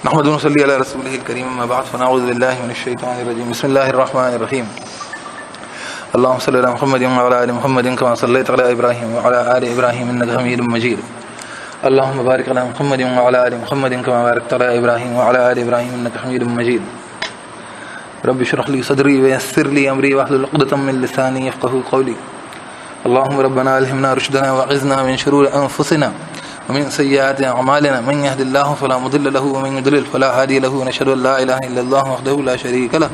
نحمد ونصلي على رسوله الكريم اما بعد فنعوذ بالله من الشيطان الرجيم بسم الله الرحمن الرحيم اللهم صل على محمد وعلى ال محمد كما صليت على ابراهيم وعلى ال ابراهيم انك حميد مجيد اللهم بارك على محمد وعلى ال محمد كما باركت على ابراهيم وعلى ال ابراهيم انك حميد مجيد رب اشرح لي صدري ويسر لي امري واحلل عقدة من لساني يفقهوا قولي اللهم ربنا الهمنا رشدنا واعذنا من شرور انفسنا ومن سيئات اعمالنا من يهد الله فلا مضل له ومن يضلل فلا هادي له ونشهد ان لا اله الا الله وحده لا شريك له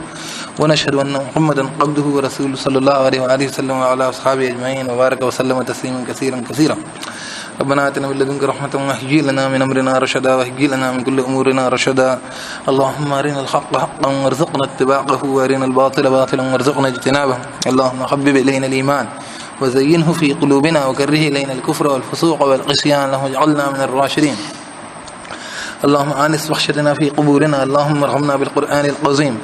ونشهد ان محمدا عبده ورسوله صلى الله عليه واله وسلم وعلى اصحابه اجمعين وبارك وسلم تسليما كثيرا كثيرا ربنا آتنا من لدنك رحمة وهيئ لنا من أمرنا رشدا وهيئ لنا من كل أمورنا رشدا اللهم أرنا الحق حقا وارزقنا اتباعه وأرنا الباطل باطلا وارزقنا اجتنابه اللهم حبب إلينا الإيمان وزينه في قلوبنا وكره إلينا الكفر والفسوق والعصيان اللهم اجعلنا من الراشدين اللهم آنس وحشتنا في قبورنا اللهم ارحمنا بالقرآن العظيم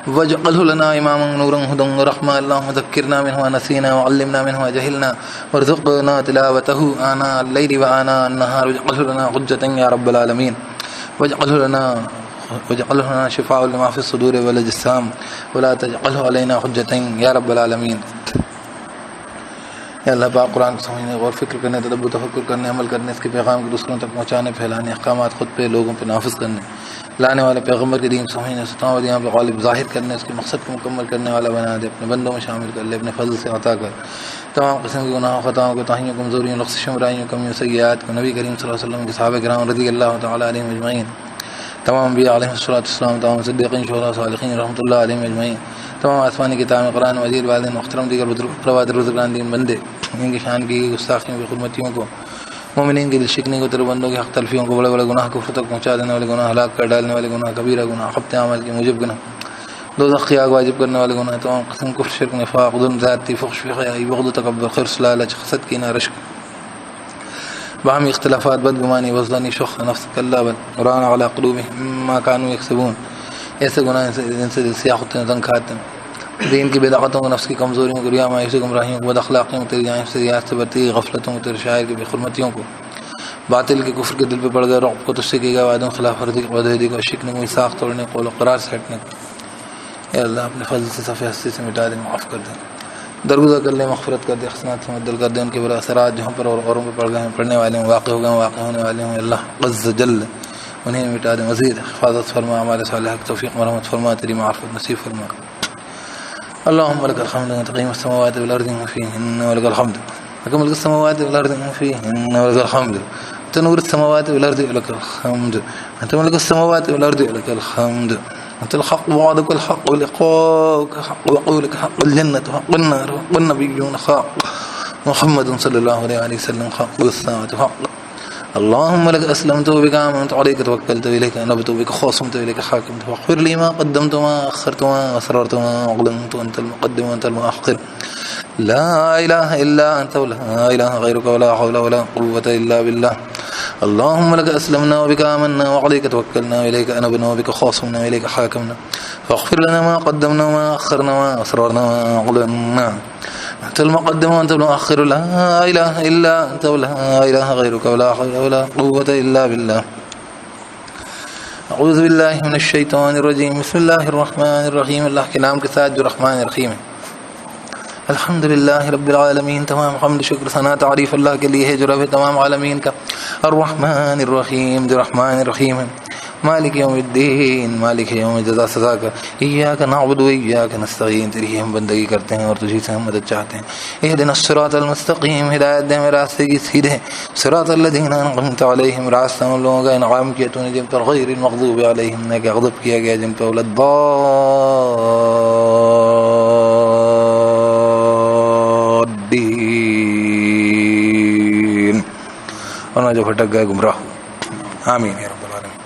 واجعله لنا إماما نورا هدى ورحمة اللهم ذكرنا منه ونسينا وعلمنا منه وجهلنا وارزقنا تلاوته آناء الليل وآناء النهار واجعله لنا حجة يا رب العالمين واجعله لنا شفاء لما في الصدور والأجسام ولا تجعله علينا حجة يا رب العالمین۔ یا اللہ پاک قرآن کو سمجھنے غور فکر کرنے تدبر تفکر کرنے عمل کرنے اس کے پیغام کو دوسروں تک پہنچانے پھیلانے احکامات خود پہ لوگوں پہ نافذ کرنے لانے والے پیغمبر کے دین سمجھنے ستاؤں اور یہاں پہ غالب ظاہر کرنے اس کے مقصد کو مکمل کرنے والا بنا دے اپنے بندوں میں شامل کر لے اپنے فضل سے عطا کر تمام قسم کے گناہوں خطاؤں کوتاہیوں کمزوریوں لغزشوں برائیوں کمیوں سیئات کو نبی کریم صلی اللہ علیہ وسلم کے صحابہ کرام رضی اللہ تعالیٰ علیہم اجمعین تمام انبیاء علیہ السلام تمام صدیقین شہداء صالحین رحمۃ اللہ علیہم اجمعین تمام آسمانی کتابیں قرآن مجید والدین محترم دیگر بزرگان دین بندے ان کی شان کی گستاخیوں کی خدمتیوں کو مومنین کی دل شکنی کو تیرے بندوں کی حق تلفیوں کو بڑے بڑے گناہ کو تک پہنچا دینے والے گناہ ہلاک کر ڈالنے والے گناہ کبیرہ گناہ خبط عمل کے موجب گناہ دوزخ کی آگ واجب کرنے والے گناہ تمام قسم کفر شرک نفاق ظلم زیادتی فحش فحیائی بغض تکبر خرص لالچ حسد کینہ رشک باہمی اختلافات بدگمانی وزدانی شخ نفس کلہ بد قرآن علی قلوبہم ما کانوا یکسبون ایسے گناہ جن سے دل سیاہ ہوتے ہیں تنگ کھاتے ہیں دین کی بدعتوں کو نفس کی کمزوریوں کو ریا مایوسی گمراہیوں کو بد اخلاقیوں کو تیری جانب سے ریاست سے برتی غفلتوں کو تیرے شاعر کی بے حرمتیوں کو باطل کے کفر کے دل پہ پڑ گئے رعب کو تجھ سے کی گئے وعدوں خلاف ورزی بدہدی کو شکنے کو میثاق توڑنے قول و قرار سے ہٹنے کو اے اللہ اپنے فضل سے صفحہ ہستی سے مٹا دے معاف کر دے درگزر کر لے مغفرت کر دے حسنات سے مبدل کر دے ان کے برا اثرات جہاں پر اور اوروں پہ پڑ گئے ہیں پڑھنے والے ہیں واقع ہو گئے ہیں واقع ہونے والے ہیں اللہ عز جل انہیں مٹا دے مزید حفاظت فرما ہمارے صالح کی توفیق مرحمت فرما تیری معرفت نصیب فرما اللهم لك الحمد تقيم السماوات والارض فيهن ولك الحمد لك ملك السماوات والارض فيهن ولك الحمد تنور السماوات والارض ولك الحمد انت ملك السماوات والارض ولك الحمد انت الحق وعدك الحق ولقاؤك حق وقولك حق الجنة حق النار حق النبيون حق محمد صلى الله عليه وسلم حق والساعة حق اللهم لك أسلمت وبك آمنت عليك توكلت وإليك أنبت وبك خاصمت وإليك حاكمت فاغفر لي ما قدمت وما أخرت وما أسررت وما أعلنت وأنت المقدم وأنت المؤخر لا إله إلا أنت ولا إله غيرك ولا حول ولا قوة إلا بالله اللهم لك أسلمنا وبك آمنا وعليك توكلنا وإليك أنبنا وبك خاصمنا وإليك حاكمنا فاغفر لنا ما قدمنا وما أخرنا وما أسررنا وما أعلنا أنت المقدم وأنت المؤخر لا إله إلا أنت ولا إله غيرك ولا حول ولا قوة إلا بالله أعوذ بالله من الشيطان الرجيم بسم الله الرحمن الرحيم اللہ کے نام کے ساتھ جو رحمان الرحیم ہے الحمد للہ رب العالمین تمام حمد شکر ثنا تعریف اللہ کے لیے ہے جو رب ہے تمام عالمین کا الرحمن الرحیم جو رحمان الرحیم ہے مالک یوم الدین مالک یوم جزا سزا کا ایاک نعبد و ایاک نستعین تیری ہی ہم بندگی کرتے ہیں اور تجھی سے ہم مدد چاہتے ہیں اہدنا الصراط المستقیم ہدایت دے ہمیں راستے کی سیدھے صراط الذین انعمت علیہم راستہ ان لوگوں کا انعام کیا تو نے جن پر غیر المغضوب علیہم نے کہ غضب کیا گیا جن پر الضالین اور جو بھٹک گئے گمراہ ہو آمین یا رب العالمین۔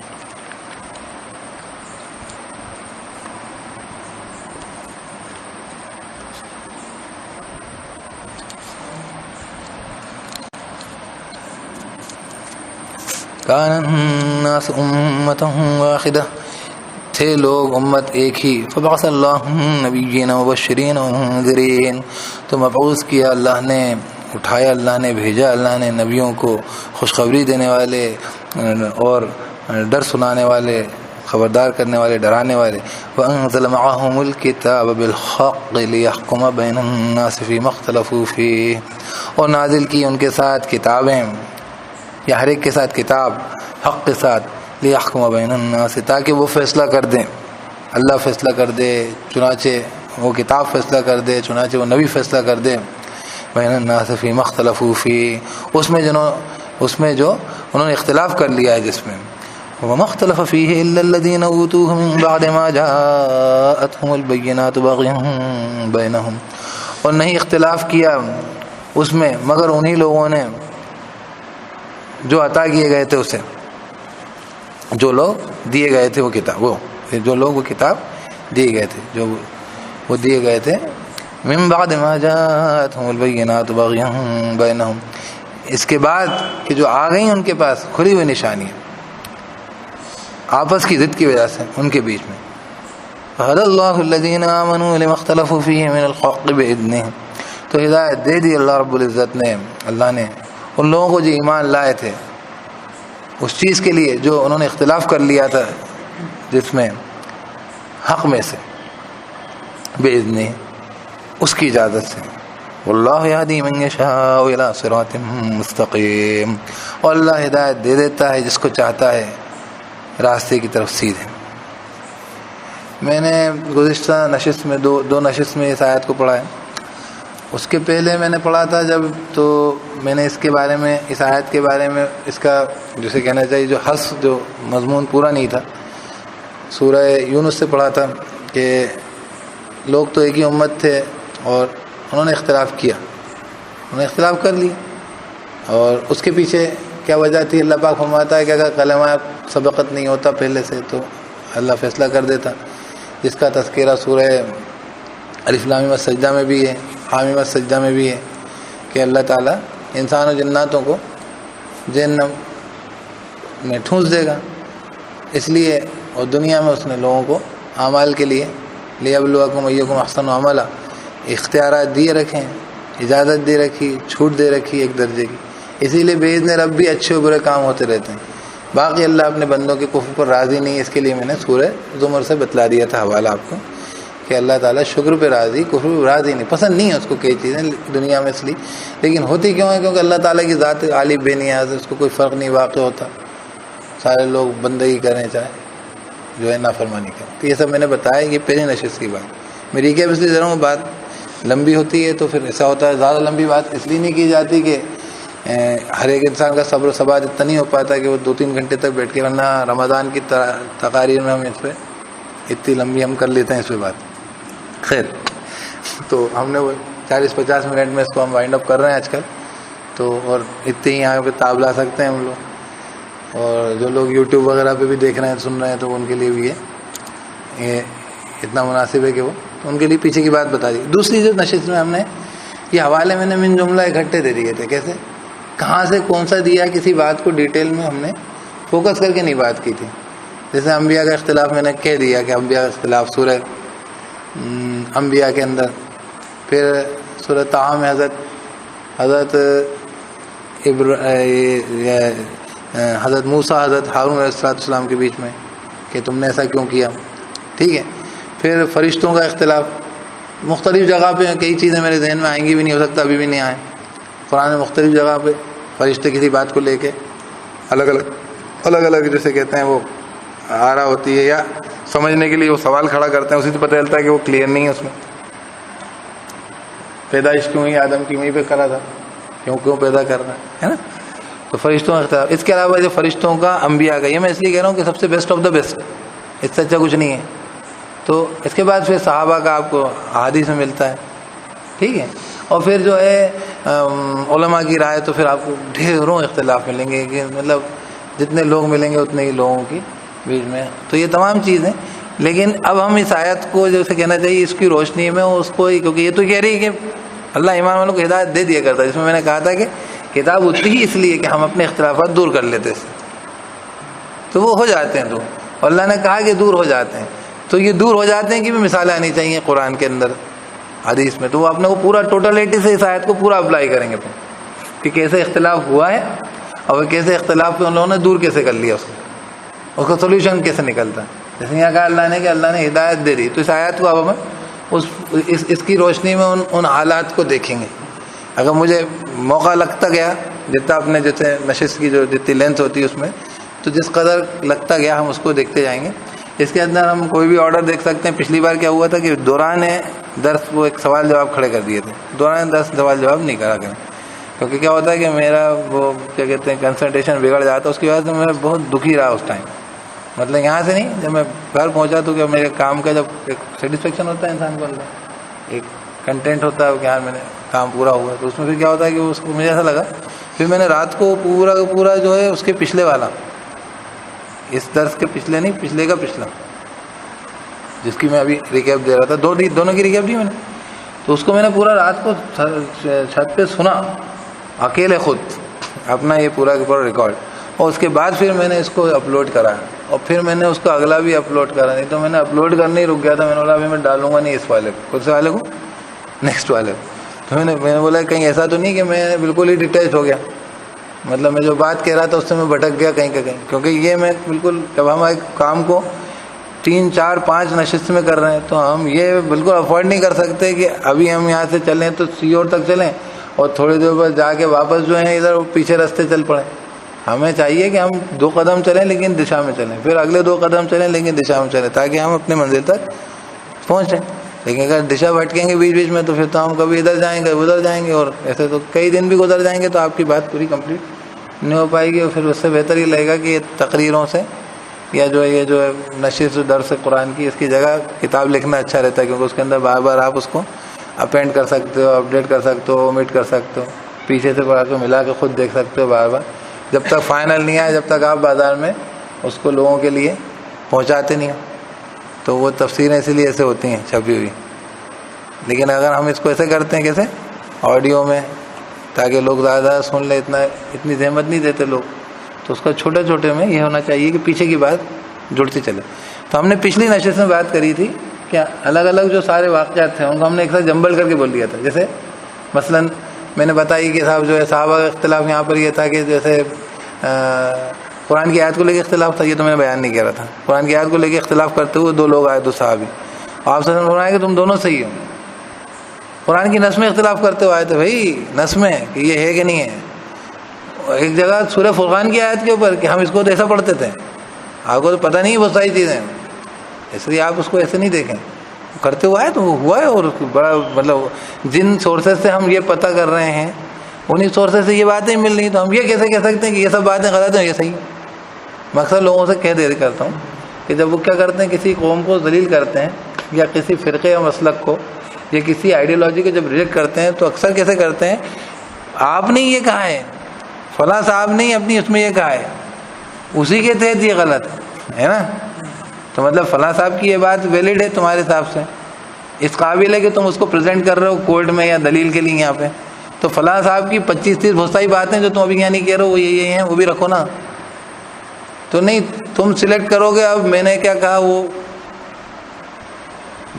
کان الناس امۃ واحدہ تھے لوگ امت ایک ہی فبعث اللہ نبیین مبشرین ومنذرین تو مبعوث کیا اللہ نے اٹھایا اللہ نے بھیجا اللہ نے نبیوں کو خوشخبری دینے والے اور ڈر سنانے والے خبردار کرنے والے، ڈرانے والے. وَأَنزَلَ مَعَهُمُ الْكِتَابَ بِالْحَقِّ لِيَحْكُمَ بَيْنَ النَّاسِ فِيمَا اخْتَلَفُوا فِيهِ، اور نازل کی ان کے ساتھ کتابیں، یا ہر ایک کے ساتھ کتاب حق کے ساتھ، لِيَحْكُمَ بَيْنَ النَّاسِ، تاکہ وہ فیصلہ کر دیں، اللہ فیصلہ کر دے، چنانچہ وہ کتاب فیصلہ کر دے، چنانچہ وہ نبی فیصلہ کر دے. بین الناس فیما اختلفوا فیہ، اس میں جو انہوں نے اختلاف کر لیا ہے جس میں. وما اختلف فیہ الا الذین اوتوہ من بعد ما جاءتہم البینات بغیا بینہم، اور نہیں اختلاف کیا اس میں مگر انہی لوگوں نے جو عطا کیے گئے تھے اسے، جو لوگ دیے گئے تھے وہ کتاب، جو لوگ وہ کتاب دیے گئے تھے، جو وہ دیے گئے تھے. من بعد ما جاءتهم البینات بغیا بینہم، اس کے بعد کہ جو آ گئیں ان کے پاس کھلی ہوئی نشانیاں آپس کی ضد کی وجہ سے ان کے بیچ میں. فَهَدَى اللَّهُ الَّذِينَ آمَنُوا لِمَا اخْتَلَفُوا فِيهِ مِنَ الْحَقِّ بِإِذْنِهِ، تو ہدایت دے دی اللہ رب العزت نے، اللہ نے ان لوگوں کو جو ایمان لائے تھے اس چیز کے لیے جو انہوں نے اختلاف کر لیا تھا جس میں حق میں سے، بِإِذْنِهِ، اس کی اجازت سے. واللہ یہدی من یشاء الی صراط مستقیم، اور اللہ ہدایت دے دیتا ہے جس کو چاہتا ہے راستے کی طرف سیدھے. میں نے گزشتہ نشست میں دو نشست میں اس آیت کو پڑھا ہے. اس کے پہلے میں نے پڑھا تھا جب، تو میں نے اس کے بارے میں، اس آیت کے بارے میں، اس کا جسے کہنا چاہیے جو حصر، جو مضمون پورا نہیں تھا، سورہ یونس سے پڑھا تھا کہ لوگ تو ایک ہی امت تھے اور انہوں نے اختلاف کیا، انہوں نے اختلاف کر لی، اور اس کے پیچھے کیا وجہ تھی. اللہ پاک فرماتا ہے کہ اگر کلمہ سبقت نہیں ہوتا پہلے سے تو اللہ فیصلہ کر دیتا، جس کا تذکرہ سورہ الف لام میم السجدہ میں بھی ہے، حامیم السجدہ میں بھی ہے، کہ اللہ تعالیٰ انسان و جناتوں کو جہنم میں ٹھونس دے گا. اس لیے اور دنیا میں اس نے لوگوں کو اعمال کے لیے لیبلوکم ایکم احسن عملا اختیارات دیے رکھیں، اجازت دے رکھی، چھوٹ دے رکھی ایک درجے کی. اسی لیے باذن رب بھی اچھے و برے کام ہوتے رہتے ہیں. باقی اللہ اپنے بندوں کے کفر پر راضی نہیں ہے. اس کے لیے میں نے سورہ زمر سے بتلا دیا تھا حوالہ آپ کو، کہ اللہ تعالیٰ شکر پہ راضی، کفر پہ راضی نہیں، پسند نہیں ہے اس کو کئی چیزیں دنیا میں اس لیے. لیکن ہوتی کیوں ہے؟ کیونکہ اللہ تعالیٰ کی ذات عالی بے نیاز ہے، اس کو کوئی فرق نہیں واقع ہوتا، سارے لوگ بندگی کریں چاہے جو ہے نافرمانی کریں. تو یہ سب میں نے بتایا، یہ پہلی نشست کی بات. میری کیا اس لیے ضرور بات لمبی ہوتی ہے تو پھر ایسا ہوتا ہے، زیادہ لمبی بات اس لیے نہیں کی جاتی کہ ہر ایک انسان کا صبر و ثبات اتنا نہیں ہو پاتا کہ وہ 2-3 گھنٹے تک بیٹھ کے، ورنہ رمضان کی تقاریر میں ہم اس پہ اتنی لمبی ہم کر لیتے ہیں اس پہ بات. خیر، تو ہم نے وہ 40-50 منٹ میں اس کو ہم وائنڈ اپ کر رہے ہیں آج کل. تو اور اتنے ہی یہاں پہ تاب لا سکتے ہیں ہم لوگ، اور جو لوگ یوٹیوب وغیرہ پہ بھی دیکھ رہے ہیں، سن رہے ہیں، تو ان کے لیے بھی یہ اتنا مناسب ہے کہ وہ ان کے لیے پیچھے کی بات بتا دی. دوسری جو نشست میں ہم نے یہ حوالے میں نے من جملہ اکٹھے دے دیے تھے. کیسے، کہاں سے کون سا دیا، کسی بات کو ڈیٹیل میں ہم نے فوکس کر کے نہیں بات کی تھی. جیسے انبیاء کا اختلاف میں نے کہہ دیا کہ انبیاء کا اختلاف سورہ انبیاء کے اندر، پھر سورہ طٰہٰ میں حضرت موسیٰ حضرت ہارون علیہ السلام کے بیچ میں کہ تم نے ایسا کیوں کیا. ٹھیک ہے. پھر فرشتوں کا اختلاف مختلف جگہ پہ، کئی چیزیں میرے ذہن میں آئیں گی بھی نہیں، ہو سکتا ابھی بھی نہیں آئیں. قرآن میں مختلف جگہ پہ فرشتے کسی بات کو لے کے الگ الگ جیسے کہتے ہیں وہ آ رہا ہوتی ہے، یا سمجھنے کے لیے وہ سوال کھڑا کرتے ہیں، اسی سے پتہ چلتا ہے کہ وہ کلیئر نہیں ہے. اس میں پیدائش کیوں ہوئی آدم کی، وہیں پہ کرا تھا، کیوں پیدا کرنا ہے نا. تو فرشتوں کا اختلاف. اس کے علاوہ جو فرشتوں کا انبیاء کا، یہ میں اس لیے کہہ رہا ہوں کہ سب سے بیسٹ آف دا بیسٹ، اس سے اچھا کچھ نہیں ہے. تو اس کے بعد پھر صحابہ کا آپ کو احادیث میں ملتا ہے. ٹھیک ہے. اور پھر جو ہے علماء کی رائے، تو پھر آپ کو ڈھیروں اختلاف ملیں گے، کہ مطلب جتنے لوگ ملیں گے اتنے ہی لوگوں کی بیچ میں. تو یہ تمام چیزیں، لیکن اب ہم اس آیت کو جیسے کہنا چاہیے اس کی روشنی میں اس کو، کیونکہ یہ تو کہہ رہی ہے کہ اللہ ایمان والوں کو ہدایت دے دیا کرتا ہے، جس میں نے کہا تھا کہ کتاب اتری ہی اس لیے کہ ہم اپنے اختلافات دور کر لیتے تھے، تو وہ ہو جاتے ہیں. تو اللہ نے کہا کہ دور ہو جاتے ہیں، تو یہ دور ہو جاتے ہیں کہ بھی مثالیں آنی چاہیے قرآن کے اندر، حدیث میں. تو وہ اپنے کو پورا ٹوٹلٹی سے اس آیت کو پورا اپلائی کریں گے تو کہ کیسے اختلاف ہوا ہے، اور کیسے اختلاف کو ان لوگوں نے دور کیسے کر لیا، اس کا سولوشن کیسے نکلتا ہے. جیسے یہاں کہا اللہ نے کہ اللہ نے ہدایت دے دی، تو اس آیت کو اب ہم اس کی روشنی میں ان حالات کو دیکھیں گے. اگر مجھے موقع لگتا گیا جتنا اپنے جیسے نشست کی جو جتنی لینتھ ہوتی ہے اس میں، تو جس قدر لگتا گیا ہم اس کو دیکھتے جائیں گے. اس کے اندر ہم کوئی بھی آرڈر دیکھ سکتے ہیں. پچھلی بار کیا ہوا تھا کہ دوران درس وہ ایک سوال جواب کھڑے کر دیے تھے، دوران درس سوال جواب نہیں کرا کریں، کیونکہ کیا ہوتا ہے کہ میرا وہ کیا کہتے ہیں کنسنٹریشن بگڑ جاتا ہے. اس کی وجہ سے میں بہت دکھی رہا اس ٹائم. مطلب یہاں سے نہیں، جب میں گھر پہنچا تو کہ میرے کام کا جب ایک سیٹسفیکشن ہوتا ہے انسان کو، اللہ ایک کنٹینٹ ہوتا ہے کہ یار میں نے کام پورا ہوا. تو اس میں پھر کیا ہوتا ہے کہ اس کو مجھے ایسا لگا، پھر میں نے رات کو پورا کا پورا جو ہے اس کے پچھلے والا، اس درس کے پچھلے نہیں، پچھلے کا پچھلا، جس کی میں ابھی ریکیپ دے رہا تھا، دونوں کی ریکیپ دی میں نے. تو اس کو میں نے پورا رات کو چھت پہ سنا اکیلے خود، اپنا یہ پورا کا پورا ریکارڈ. اور اس کے بعد پھر میں نے اس کو اپلوڈ کرا، اور پھر میں نے اس کو اگلا بھی اپلوڈ کرا. نہیں تو میں نے اپلوڈ کرنے ہی رک گیا تھا. میں نے بولا ابھی میں ڈالوں گا نہیں اس والے کو، کون سے والے کو، نیکسٹ والے کو. تو میں نے بولا کہیں ایسا تو نہیں کہ میں بالکل ہی ڈیٹیچ ہو گیا، مطلب میں جو بات کہہ رہا تھا اس سے میں بھٹک گیا کہیں کہ کہیں. کیونکہ یہ میں بالکل، جب ہم ایک کام کو 3 4 5 نشست میں کر رہے ہیں تو ہم یہ بالکل افورڈ نہیں کر سکتے کہ ابھی ہم یہاں سے چلیں تو سیور تک چلیں اور تھوڑی دیر بعد جا کے واپس جو ہیں ادھر پیچھے راستے چل پڑیں. ہمیں چاہیے کہ ہم 2 قدم چلیں لیکن دشا میں چلیں، پھر اگلے 2 قدم چلیں لیکن دشا میں چلیں، تاکہ ہم اپنے منزل تک پہنچیں. لیکن اگر دشا بھٹکیں گے بیچ بیچ میں تو پھر تو ہم کبھی ادھر جائیں گے ادھر جائیں گے، اور ایسے تو کئی دن بھی گزر جائیں گے تو آپ کی بات پوری کمپلیٹ نہیں ہو پائے گی. اور پھر اس سے بہتر یہ لگے گا کہ یہ تقریروں سے یا جو ہے یہ جو ہے نشست درس قرآن کی، اس کی جگہ کتاب لکھنا اچھا رہتا ہے، کیونکہ اس کے اندر بار بار آپ اس کو اپینڈ کر سکتے ہو، اپڈیٹ کر سکتے ہو، اومٹ کر سکتے ہو، پیچھے سے پڑھا کے ملا کے خود دیکھ سکتے ہو بار بار. جب تک فائنل نہیں آئے، جب تک آپ بازار میں اس کو لوگوں کے لیے پہنچاتے نہیں ہو، تو وہ تفسیریں اسی لیے ایسے ہوتی ہیں چھپی ہوئی. لیکن اگر ہم اس کو ایسے کرتے ہیں کیسے آڈیو میں، تاکہ لوگ زیادہ سن لیں، اتنی زحمت نہیں دیتے لوگ، تو اس کا چھوٹے چھوٹے میں یہ ہونا چاہیے کہ پیچھے کی بات جڑتی چلے. تو ہم نے پچھلی نشست میں بات کری تھی کہ الگ الگ جو سارے واقعات تھے ان کو ہم نے ایک ساتھ جمبل کر کے بول دیا تھا. جیسے مثلا میں نے بتائی کہ صاحب جو ہے صحابہ کا اختلاف یہاں پر یہ تھا کہ جیسے قرآن کی آیت کو لے کے اختلاف تھا، یہ تو میں نے بیان نہیں کیا رہا تھا. قرآن کی آیت کو لے کے اختلاف کرتے ہوئے 2 لوگ آئے، 2 صحابی، اور آپ سے فرمایا کہ تم دونوں صحیح ہو. قرآن کی نظم میں اختلاف کرتے ہوئے آئے تھے، بھائی نظم میں کہ یہ ہے کہ نہیں ہے. ایک جگہ سورہ فرقان کی آیت کے اوپر کہ ہم اس کو تو ایسا پڑھتے تھے، آپ کو تو پتہ نہیں بہت ساری چیزیں، اس لیے آپ اس کو ایسے نہیں دیکھیں. کرتے ہوئے آئے تو وہ ہوا ہے. اور بڑا مطلب جن سورسز سے ہم یہ پتہ کر رہے ہیں انہیں سورسز سے یہ باتیں مل رہی، تو ہم یہ کیسے کہہ سکتے ہیں کہ یہ سب باتیں غلط ہیں، یہ صحیح. میں اکثر لوگوں سے کہہ دے کرتا ہوں کہ جب وہ کیا کرتے ہیں، کسی قوم کو ذلیل کرتے ہیں یا کسی فرقے یا مسلک کو یا کسی آئیڈیالوجی کو جب ریجیکٹ کرتے ہیں تو اکثر کیسے کرتے ہیں، آپ نے یہ کہا ہے، فلاں صاحب نے اپنی اس میں یہ کہا ہے، اسی کے تحت یہ غلط ہے نا. تو مطلب فلاں صاحب کی یہ بات ویلڈ ہے تمہارے حساب سے، اس قابل ہے کہ تم اس کو پریزنٹ کر رہے ہو کورٹ میں یا دلیل کے لیے یہاں پہ. تو فلاں صاحب کی 25-30 بہت ساری باتیں جو تم ابھی یہاں نہیں کہہ رہے ہو وہ یہ ہیں، وہ بھی رکھو نا. تو نہیں، تم سلیکٹ کرو گے اب میں نے کیا کہا، وہ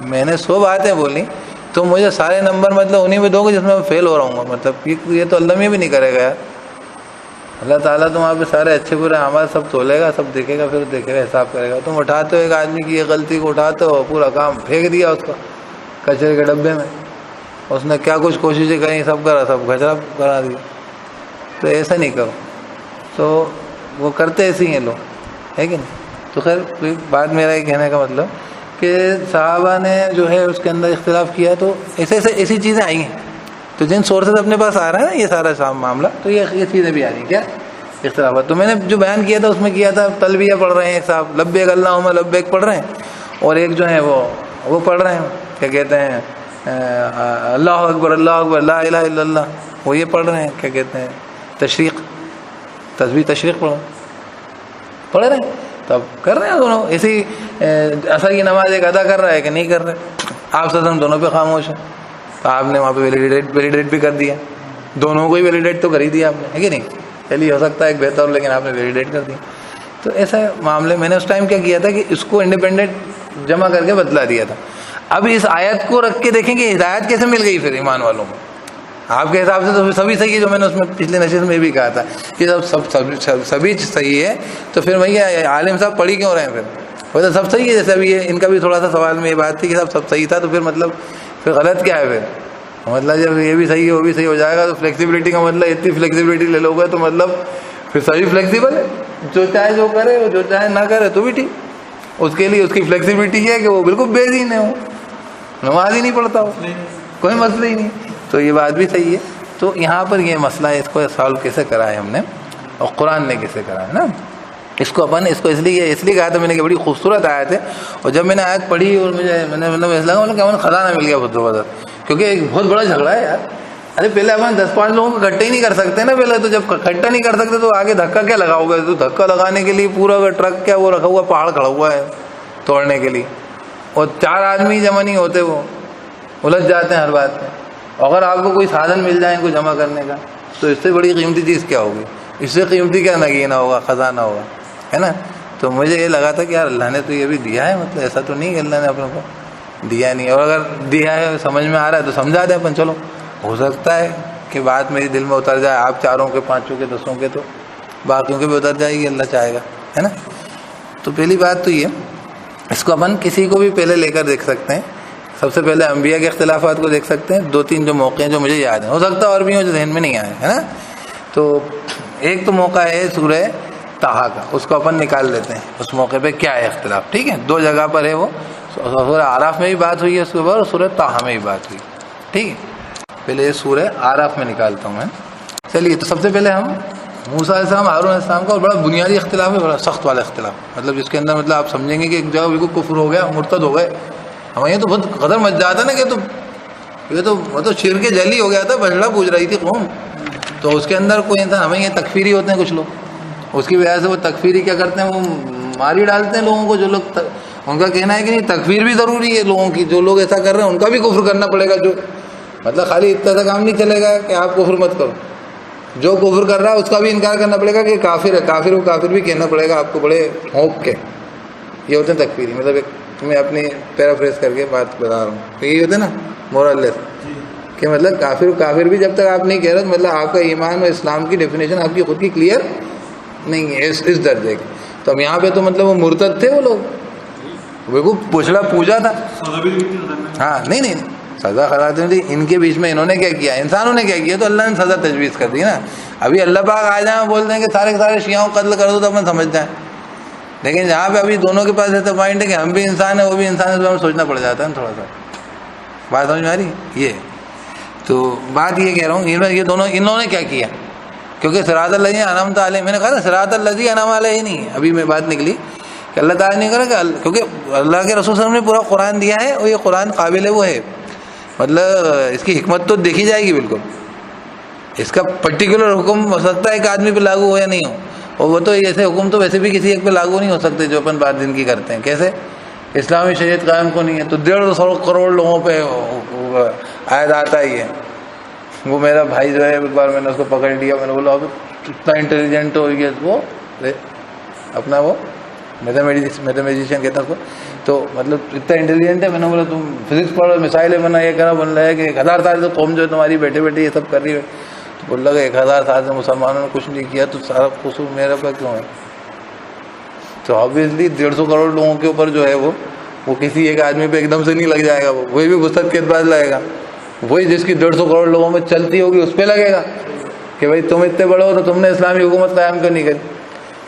میں نے 100 باتیں بولی، تو مجھے سارے نمبر مطلب انہیں میں دو گے جس میں میں فیل ہو رہا ہوں گا. مطلب یہ تو اللہ میں بھی نہیں کرے گا یار. اللہ تعالیٰ تم وہاں پہ سارے اچھے برے اعمال سب تولے گا، سب دیکھے گا، پھر دیکھے گا، حساب کرے گا. تم اٹھاتے ہو ایک آدمی کی یہ غلطی کو اٹھاتے ہو، پورا کام پھینک دیا اس کو کچرے کے ڈبے میں، اس نے کیا کچھ کوششیں کریں، سب کرا، سب کچرا کرا دیا. تو ایسا نہیں کرو. تو وہ کرتے ایسے ہی ہیں لوگ، ہے کہ نہیں. تو خیر بات میرا یہ کہنے کا مطلب کہ صحابہ نے جو ہے اس کے اندر اختلاف کیا، تو ایسی چیزیں آئی ہیں. تو جن سورسز اپنے پاس آ رہا ہے نا یہ سارا معاملہ، تو یہ چیزیں بھی آ رہی ہیں کیا اختلافات. تو میں نے جو بیان کیا تھا اس میں کیا تھا تلبیہ پڑھ رہے ہیں صاحب، لبیک اللہم لبیک پڑھ رہے ہیں، اور ایک جو ہے وہ پڑھ رہے ہیں کیا کہتے ہیں اللہ اکبر لا الہ الا اللہ، وہ یہ پڑھ رہے ہیں کیا کہتے ہیں تشریق، تسبیح تشریق پڑھ رہے ہیں. تب کر رہے ہیں دونوں ایسی. عصر کی نماز ایک ادا کر رہا ہے کہ نہیں کر رہے، آپ سے دونوں پہ خاموش ہیں. تو آپ نے وہاں پہ ویلیڈیٹ بھی کر دیا، دونوں کو ہی ویلیڈیٹ تو کر ہی دیا آپ نے، ہے کہ نہیں. چلیے ہو سکتا ہے ایک بہتر، لیکن آپ نے ویلیڈیٹ کر دیا. تو ایسا معاملے میں نے اس ٹائم کیا کیا تھا کہ اس کو انڈیپینڈنٹ جمع کر کے بتلا دیا تھا. اب اس آیت کو رکھ کے دیکھیں کہ ہدایت کیسے مل گئی پھر ایمان والوں کو. آپ کے حساب سے تو سبھی صحیح ہے، جو میں نے اس میں پچھلے نشست میں بھی کہا تھا کہ سبھی صحیح ہے. تو پھر بھیا عالم صاحب پڑھی کیوں رہے ہیں پھر؟ ویسے سب صحیح ہے، جیسے ابھی ان کا بھی تھوڑا سا سوال میں یہ بات تھی کہ سب صحیح تھا، تو پھر مطلب پھر غلط کیا ہے؟ پھر مطلب جب یہ بھی صحیح ہے وہ بھی صحیح ہو جائے گا تو فلیکسیبلٹی کا مطلب اتنی فلیکسیبلٹی لے لو گے تو مطلب پھر سبھی فلیکسیبل ہے، جو چاہے جو کرے، وہ جو چاہے نہ کرے تو بھی ٹھیک. اس کے لیے اس کی فلیکسیبلٹی ہے کہ وہ بالکل بے دین ہے، وہ نماز ہی نہیں پڑھتا، ہو کوئی مسئلہ ہی نہیں. تو یہ بات بھی صحیح ہے. تو یہاں پر یہ مسئلہ ہے، اس کو سالو کیسے کرا ہے ہم نے اور قرآن نے کیسے کرا ہے نا. اس کو اس لیے کہا تھا میں نے کہ بڑی خوبصورت آیت ہے. اور جب میں نے آیت پڑھی اور میں نے مطلب ایسا لگا کہ خزانہ مل گیا بہت زبردست، کیونکہ ایک بہت بڑا جھگڑا ہے یار. ارے پہلے اپن 10-5 لوگوں کو اکٹھے ہی نہیں کر سکتے نا. پہلے تو جب اکٹھا نہیں کر سکتے تو آگے دھکا کیا لگاؤ گے؟ تو دھکا لگانے کے لیے پورا ٹرک کیا وہ رکھا ہوا پہاڑ کھڑا ہوا ہے توڑنے کے لیے، اور 4 آدمی جمع نہیں ہوتے، وہ الجھ جاتے ہیں ہر بات میں. اگر آپ کو کوئی سادھن مل جائے ان کو جمع کرنے کا تو اس سے بڑی قیمتی چیز کیا ہوگی؟ اس سے قیمتی کیا نگینہ ہوگا، خزانہ ہوگا، ہے نا. تو مجھے یہ لگا تھا کہ یار اللہ نے تو یہ بھی دیا ہے، مطلب ایسا تو نہیں کہ اللہ نے اپنے کو دیا نہیں. اور اگر دیا ہے سمجھ میں آ رہا ہے تو سمجھا دیں اپن. چلو ہو سکتا ہے کہ بات میری دل میں اتر جائے، آپ 4 کے 5 کے 10 کے تو باقیوں کے بھی اتر جائے گی، اللہ چاہے گا، ہے نا. تو پہلی بات تو یہ، اس کو اپن کسی کو بھی پہلے لے کر دیکھ سکتے ہیں. سب سے پہلے انبیاء کے اختلافات کو دیکھ سکتے ہیں. 2-3 جو موقع ہیں جو مجھے یاد ہیں، ہو سکتا ہے اور بھی ہوں جو ذہن میں نہیں آئے، ہے نا. تو ایک تو موقع ہے سورہ طٰہٰ کا، اس کو اپن نکال لیتے ہیں. اس موقع پہ کیا ہے اختلاف؟ ٹھیک ہے، 2 جگہ پر ہے وہ. سورہ اعراف میں بھی بات ہوئی ہے اس کے اوپر، اور سورہ طٰہٰ میں بھی بات ہوئی. ٹھیک ہے، پہلے یہ سورہ اعراف میں نکالتا ہوں میں. چلیے، تو سب سے پہلے ہم موسیٰ علیہ السلام ہارون علیہ السلام کا اور بڑا بنیادی اختلاف ہے، بڑا سخت والا اختلاف. مطلب جس کے اندر مطلب آپ سمجھیں گے کہ ایک جگہ بالکل کفر ہو گیا، مرتد ہو گئے. ہمیں یہ تو بہت قدر مچ جاتا نا کہ یہ تو مطلب شرک جلی ہو گیا تھا، بچڑا پوج رہی تھی قوم. تو اس کے اندر کوئی انسان، ہمیں یہ تکفیری ہوتے ہیں کچھ لوگ، اس کی وجہ سے وہ تکفیری کیا کرتے ہیں، وہ ماری ڈالتے ہیں لوگوں کو. جو لوگ ان کا کہنا ہے کہ نہیں تکفیر بھی ضروری ہے لوگوں کی، جو لوگ ایسا کر رہے ہیں ان کا بھی کفر کرنا پڑے گا. جو مطلب خالی اتنا سا کام نہیں چلے گا کہ آپ کفر مت کرو، جو کفر کر رہا ہے اس کا بھی انکار کرنا پڑے گا کہ کافر ہے. کافر کو کافر بھی کہنا پڑے گا آپ کو، بڑے ہونپ کے. یہ ہوتے ہیں تکفیری. مطلب ایک میں اپنی پیرافریز کر کے بات بتا رہا ہوں. تو یہ ہوتے ہیں نا مورلیس، کہ مطلب کافر بھی جب تک آپ نہیں کہہ رہے تو مطلب آپ کا ایمان اور اسلام کی ڈیفینیشن آپ کی خود کی کلیئر نہیں ہے اس درجے کی. تو اب یہاں پہ تو مطلب وہ مرتد تھے، وہ لوگ بالکل پچھڑا پوجا تھا. ہاں نہیں سزا خراب نہیں. ان کے بیچ میں انہوں نے کیا کیا، انسانوں نے کیا کیا، تو اللہ نے سزا تجویز کر دی نا. ابھی اللہ پاک آ جائیں بول دیں کہ سارے کے سارے شیعوں کو قتل کر دو تو اپن سمجھ جائیں. لیکن جہاں پہ ابھی دونوں کے پاس ایسا پوائنٹ ہے کہ ہم بھی انسان ہیں وہ بھی انسان ہے، تو ہمیں سوچنا پڑ جاتا ہے تھوڑا سا. بات سمجھ میں آ رہی یہ؟ تو بات یہ کہہ رہا ہوں، یہ دونوں انہوں نے کیا کیا، کیونکہ صراط الذین انعمت علیہم، میں نے کہا نا صراط الذین انعم علیہ نہیں ہے. ابھی میں بات نکلی کہ اللہ تعالیٰ نے کہا کہ کیونکہ اللہ کے رسول صلی اللہ علیہ وسلم نے پورا قرآن دیا ہے، اور یہ قرآن قابل ہے وہ ہے، مطلب اس کی حکمت تو دیکھی جائے گی بالکل. اس کا پرٹیکولر حکم ہو سکتا ہے ایک آدمی پہ لاگو ہو یا نہیں ہو، اور وہ تو ایسے حکم تو ویسے بھی کسی ایک پہ لاگو نہیں ہو سکتے جو اپن بات دن کی کرتے ہیں. کیسے؟ اسلامی شریعت قائم کو نہیں ہے تو 150 کروڑ لوگوں پہ عائد آتا ہی ہے. وہ میرا بھائی جو ہے ایک بار میں نے اس کو پکڑ لیا، میں نے بولا اب اتنا انٹیلیجنٹ ہو گیا وہ اپنا وہ میتھمیٹیشین کہتا ہے اس کو، تو مطلب اتنا انٹیلیجنٹ ہے. میں نے بولا تم فزکس پڑھو، مسائل بنا یہ کرا، بن رہا ہے کہ 1000 سال سے قوم جو ہے تمہاری بیٹھے بیٹھے یہ سب کر رہی ہے. تو بول رہا کہ 1000 سال سے مسلمانوں نے کچھ نہیں کیا، تو سارا قصور میرے پہ کیوں ہے؟ تو آبویسلی 150 کروڑ لوگوں کے اوپر جو ہے وہ کسی ایک آدمی پہ ایک دم سے نہیں لگ جائے گا. وہی بھی وسعت کے اعتبار لگے گا، وہی جس کی 150 کروڑ لوگوں میں چلتی ہوگی اس پہ لگے گا کہ بھائی تم اتنے بڑے ہو تو تم نے اسلامی حکومت قائم کیوں نہیں کری.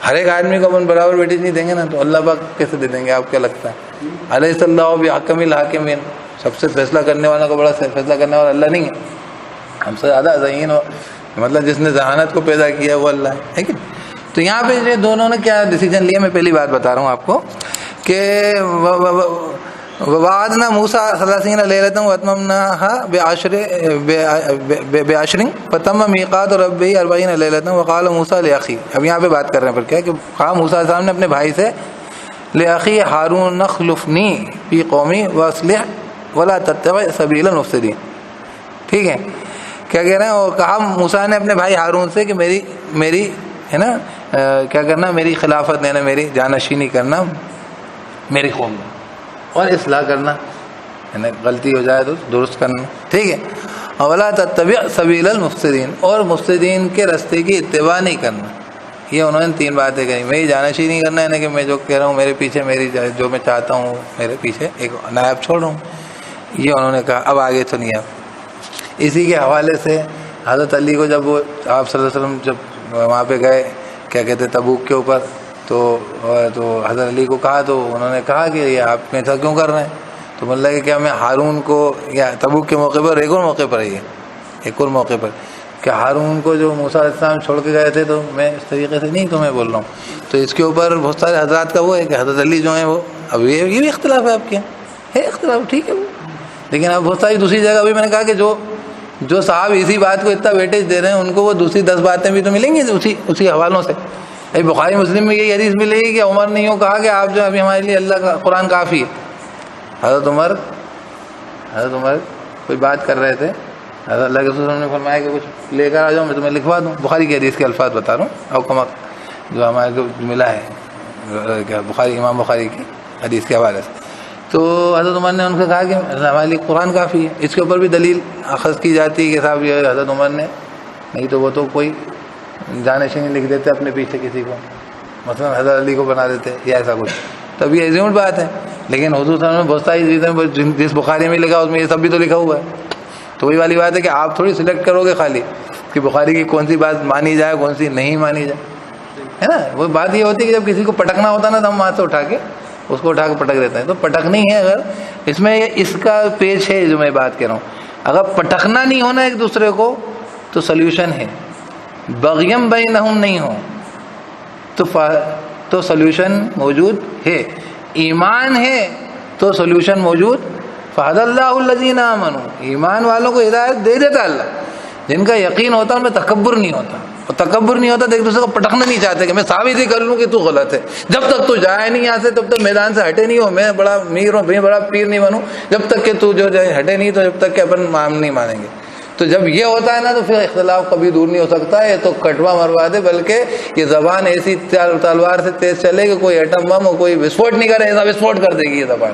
ہر ایک آدمی کو اپن برابر ویٹیج نہیں دیں گے نا، تو اللہ پاک کیسے دے دیں گے؟ آپ کیا لگتا ہے؟ علیہ اللہ بحکم الحاکمین، سب سے فیصلہ کرنے والا کو بڑا فیصلہ کرنے والا اللہ نہیں ہے؟ ہم سے زیادہ ذہین ہو، مطلب جس نے ذہانت کو پیدا کیا وہ اللہ ہے کہ. تو یہاں پہ یہ دونوں نے کیا ڈیسیجن لیا، میں پہلی بات بتا رہا ہوں آپ کو کہ وعدنا موسیٰ 30 لیلۃ واتممناها بعشر فتم میقات ربہ 40 لیلۃ وقال موسیٰ لاخیہ. اب یہاں پہ بات کر رہے ہیں پر کیا کہ کہا موسیٰ علیہ السلام نے اپنے بھائی سے لاخی ہارون اخلفنی فی قومی واصلح ولا تتبع سبیل المفسدین. ٹھیک ہے، کیا کہہ رہے ہیں؟ اور کہا موسیٰ نے اپنے بھائی ہارون سے کہ میری ہے نا کیا کرنا، میری خلافت دینا، میری جانشینی کرنا میری قوم میں، اور اصلاح کرنا، یعنی غلطی ہو جائے تو درست کرنا. ٹھیک ہے، ولا تتبع سبیل المفسدین، اور مفسدین کے راستے کی اتباع نہیں کرنا. یہ انہوں نے 3 باتیں کہی. میں یہ جانشی نہیں کرنا ہے کہ میں جو کہہ رہا ہوں میرے پیچھے میری جو میں چاہتا ہوں میرے پیچھے ایک نائب چھوڑ رہا ہوں. یہ انہوں نے کہا. اب آگے سنیے آپ. اسی کے حوالے سے حضرت علی کو جب وہ آپ صلی اللہ علیہ وسلم جب وہاں پہ گئے کیا کہتے تبوک کے اوپر تو حضرت علی کو کہا تو انہوں نے کہا کہ یہ آپ ایسا کیوں کر رہے ہیں؟ تو بولنے لگے کہ ہمیں ہارون کو یا تبوک کے موقع پر ایک اور موقع پر ایک اور موقع پر کہ ہارون کو جو موسیٰ علیہ السلام چھوڑ کے گئے تھے تو میں اس طریقے سے نہیں تمہیں بول رہا ہوں. تو اس کے اوپر بہت سارے حضرات کا وہ ہے کہ حضرت علی جو ہیں وہ اب یہ بھی اختلاف ہے آپ کے ہے اختلاف ٹھیک ہے وہ. لیکن اب بہت ساری دوسری جگہ ابھی میں نے کہا کہ جو صاحب اسی بات کو اتنا ویٹیج دے رہے ہیں ان کو وہ دوسری 10 باتیں بھی تو ملیں گی اسی حوالوں سے. بخاری مسلم میں یہی حدیث ملے گی کہ عمر نے یوں کہا کہ آپ جو ابھی ہمارے لیے اللہ کا قرآن کافی ہے. حضرت عمر کوئی بات کر رہے تھے. حضرت اللہ کے رسول نے فرمایا کہ کچھ لے کر آ جاؤ میں تمہیں لکھوا دوں. بخاری کی حدیث کے الفاظ بتا رہا ہوں او کما جو ہمارے کو ملا ہے امام بخاری کی حدیث کے حوالے سے. تو حضرت عمر نے ان سے کہا کہ ہمارے لیے قرآن کافی ہے. اس کے اوپر بھی دلیل اخذ کی جاتی ہے کہ صاحب یہ حضرت عمر نے نہیں تو وہ تو کوئی جانشین لکھ دیتے اپنے پیچھے کسی کو مثلا حضرت علی کو بنا دیتے یا ایسا کچھ. تب یہ ایزیومڈ بات ہے. لیکن حضور صلی اللہ علیہ وسلم نے بہت ساری چیزیں جس بخاری میں لکھا اس میں یہ سب بھی تو لکھا ہوا ہے. تو وہی والی بات ہے کہ آپ تھوڑی سلیکٹ کرو گے خالی کہ بخاری کی کون سی بات مانی جائے کون سی نہیں مانی جائے ہے نا. وہ بات یہ ہوتی ہے کہ جب کسی کو پٹکنا ہوتا ہے نا تو ہم وہاں سے اٹھا کے پٹک دیتے ہیں. تو پٹکنی ہے اگر اس میں اس کا پیش ہے جو میں بات کہہ رہا ہوں. اگر پٹکنا نہیں ہونا ایک دوسرے کو تو سلیوشن ہے. بغیم بینہم نہیں ہو تو سلیوشن موجود ہے. ایمان ہے تو سلیوشن موجود. فہد اللہ الذین آمنوا ایمان والوں کو ہدایت دے دیتا اللہ. جن کا یقین ہوتا ان میں تکبر نہیں ہوتا. اور تکبر نہیں ہوتا تو ایک دوسرے کو پٹکنا نہیں چاہتے کہ میں ثابت ہی کر لوں کہ تو غلط ہے. جب تک تو جائے نہیں یہاں سے تب تک میدان سے ہٹے نہیں ہو. میں بڑا میر ہوں میں بڑا پیر نہیں بنوں جب تک کہ تو جو ہٹے نہیں تو جب تک کہ اپن نہیں مانیں گے. تو جب یہ ہوتا ہے نا تو پھر اختلاف کبھی دور نہیں ہو سکتا ہے. تو کٹوا مروا دے بلکہ یہ زبان ایسی تلوار سے تیز چلے کہ کوئی ایٹم بم ہو کوئی وسفوٹ نہیں کرے ایسا وسفوٹ کر دے گی یہ زبان.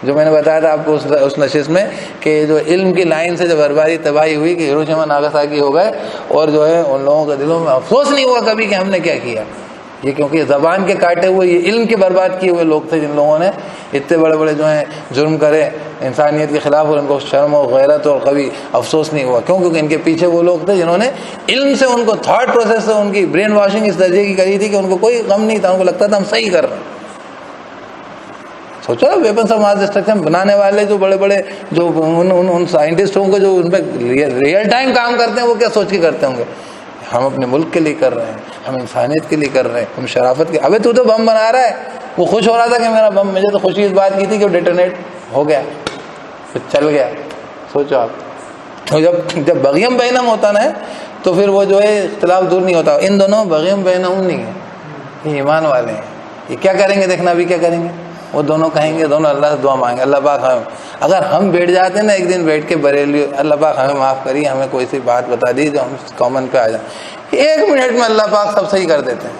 جو میں نے بتایا تھا آپ کو اس نشست میں کہ جو علم کی لائن سے جو بربادی تباہی ہوئی کہ ہیروشیما ناگاساکی ہو گئے اور جو ہے ان لوگوں کے دلوں میں افسوس نہیں ہوا کبھی کہ ہم نے کیا کیا. یہ کیونکہ زبان کے کاٹے ہوئے یہ علم کے برباد کیے ہوئے لوگ تھے جن لوگوں نے اتنے بڑے بڑے جو ہیں جرم کرے انسانیت کے خلاف اور ان کو شرم و غیرت اور کبھی افسوس نہیں ہوا. کیوں؟ کیونکہ ان کے پیچھے وہ لوگ تھے جنہوں نے علم سے ان کو تھاٹ پروسیس سے ان کی برین واشنگ اس درجے کی کری تھی کہ ان کو کوئی غم نہیں تھا. ان کو لگتا تھا ہم صحیح کر رہے ہیں. سوچو ویپنس آف ماس ڈسٹرکشن بنانے والے جو بڑے بڑے جو ان سائنٹسٹوں کو جو ان پہ ریئل ٹائم کام کرتے ہیں وہ کیا سوچ کے کرتے ہوں گے ہم اپنے ملک کے لیے کر رہے ہیں ہم انسانیت کے لیے کر رہے ہیں ہم شرافت کے. ابے تو بم بنا رہا ہے. وہ خوش ہو رہا تھا کہ میرا بم مجھے تو خوشی اس بات کی تھی کہ وہ ڈیٹونیٹ ہو گیا پھر چل گیا. سوچو آپ تو جب بغیم بینم ہوتا نا تو پھر وہ جو ہے اختلاف دور نہیں ہوتا. ان دونوں بغیم بینم نہیں ہے. یہ ایمان والے ہیں. یہ کیا کریں گے دیکھنا بھی کیا کریں گے. وہ دونوں کہیں گے دونوں اللہ سے دعا مانگیں اللہ پاک ہمیں. اگر ہم بیٹھ جاتے ہیں نا ایک دن بیٹھ کے بریلی اللہ پاک ہمیں معاف کریے ہمیں کوئی سی بات بتا دی جو ہم کامن پہ آ جائیں 1 منٹ میں اللہ پاک سب صحیح کر دیتے ہیں.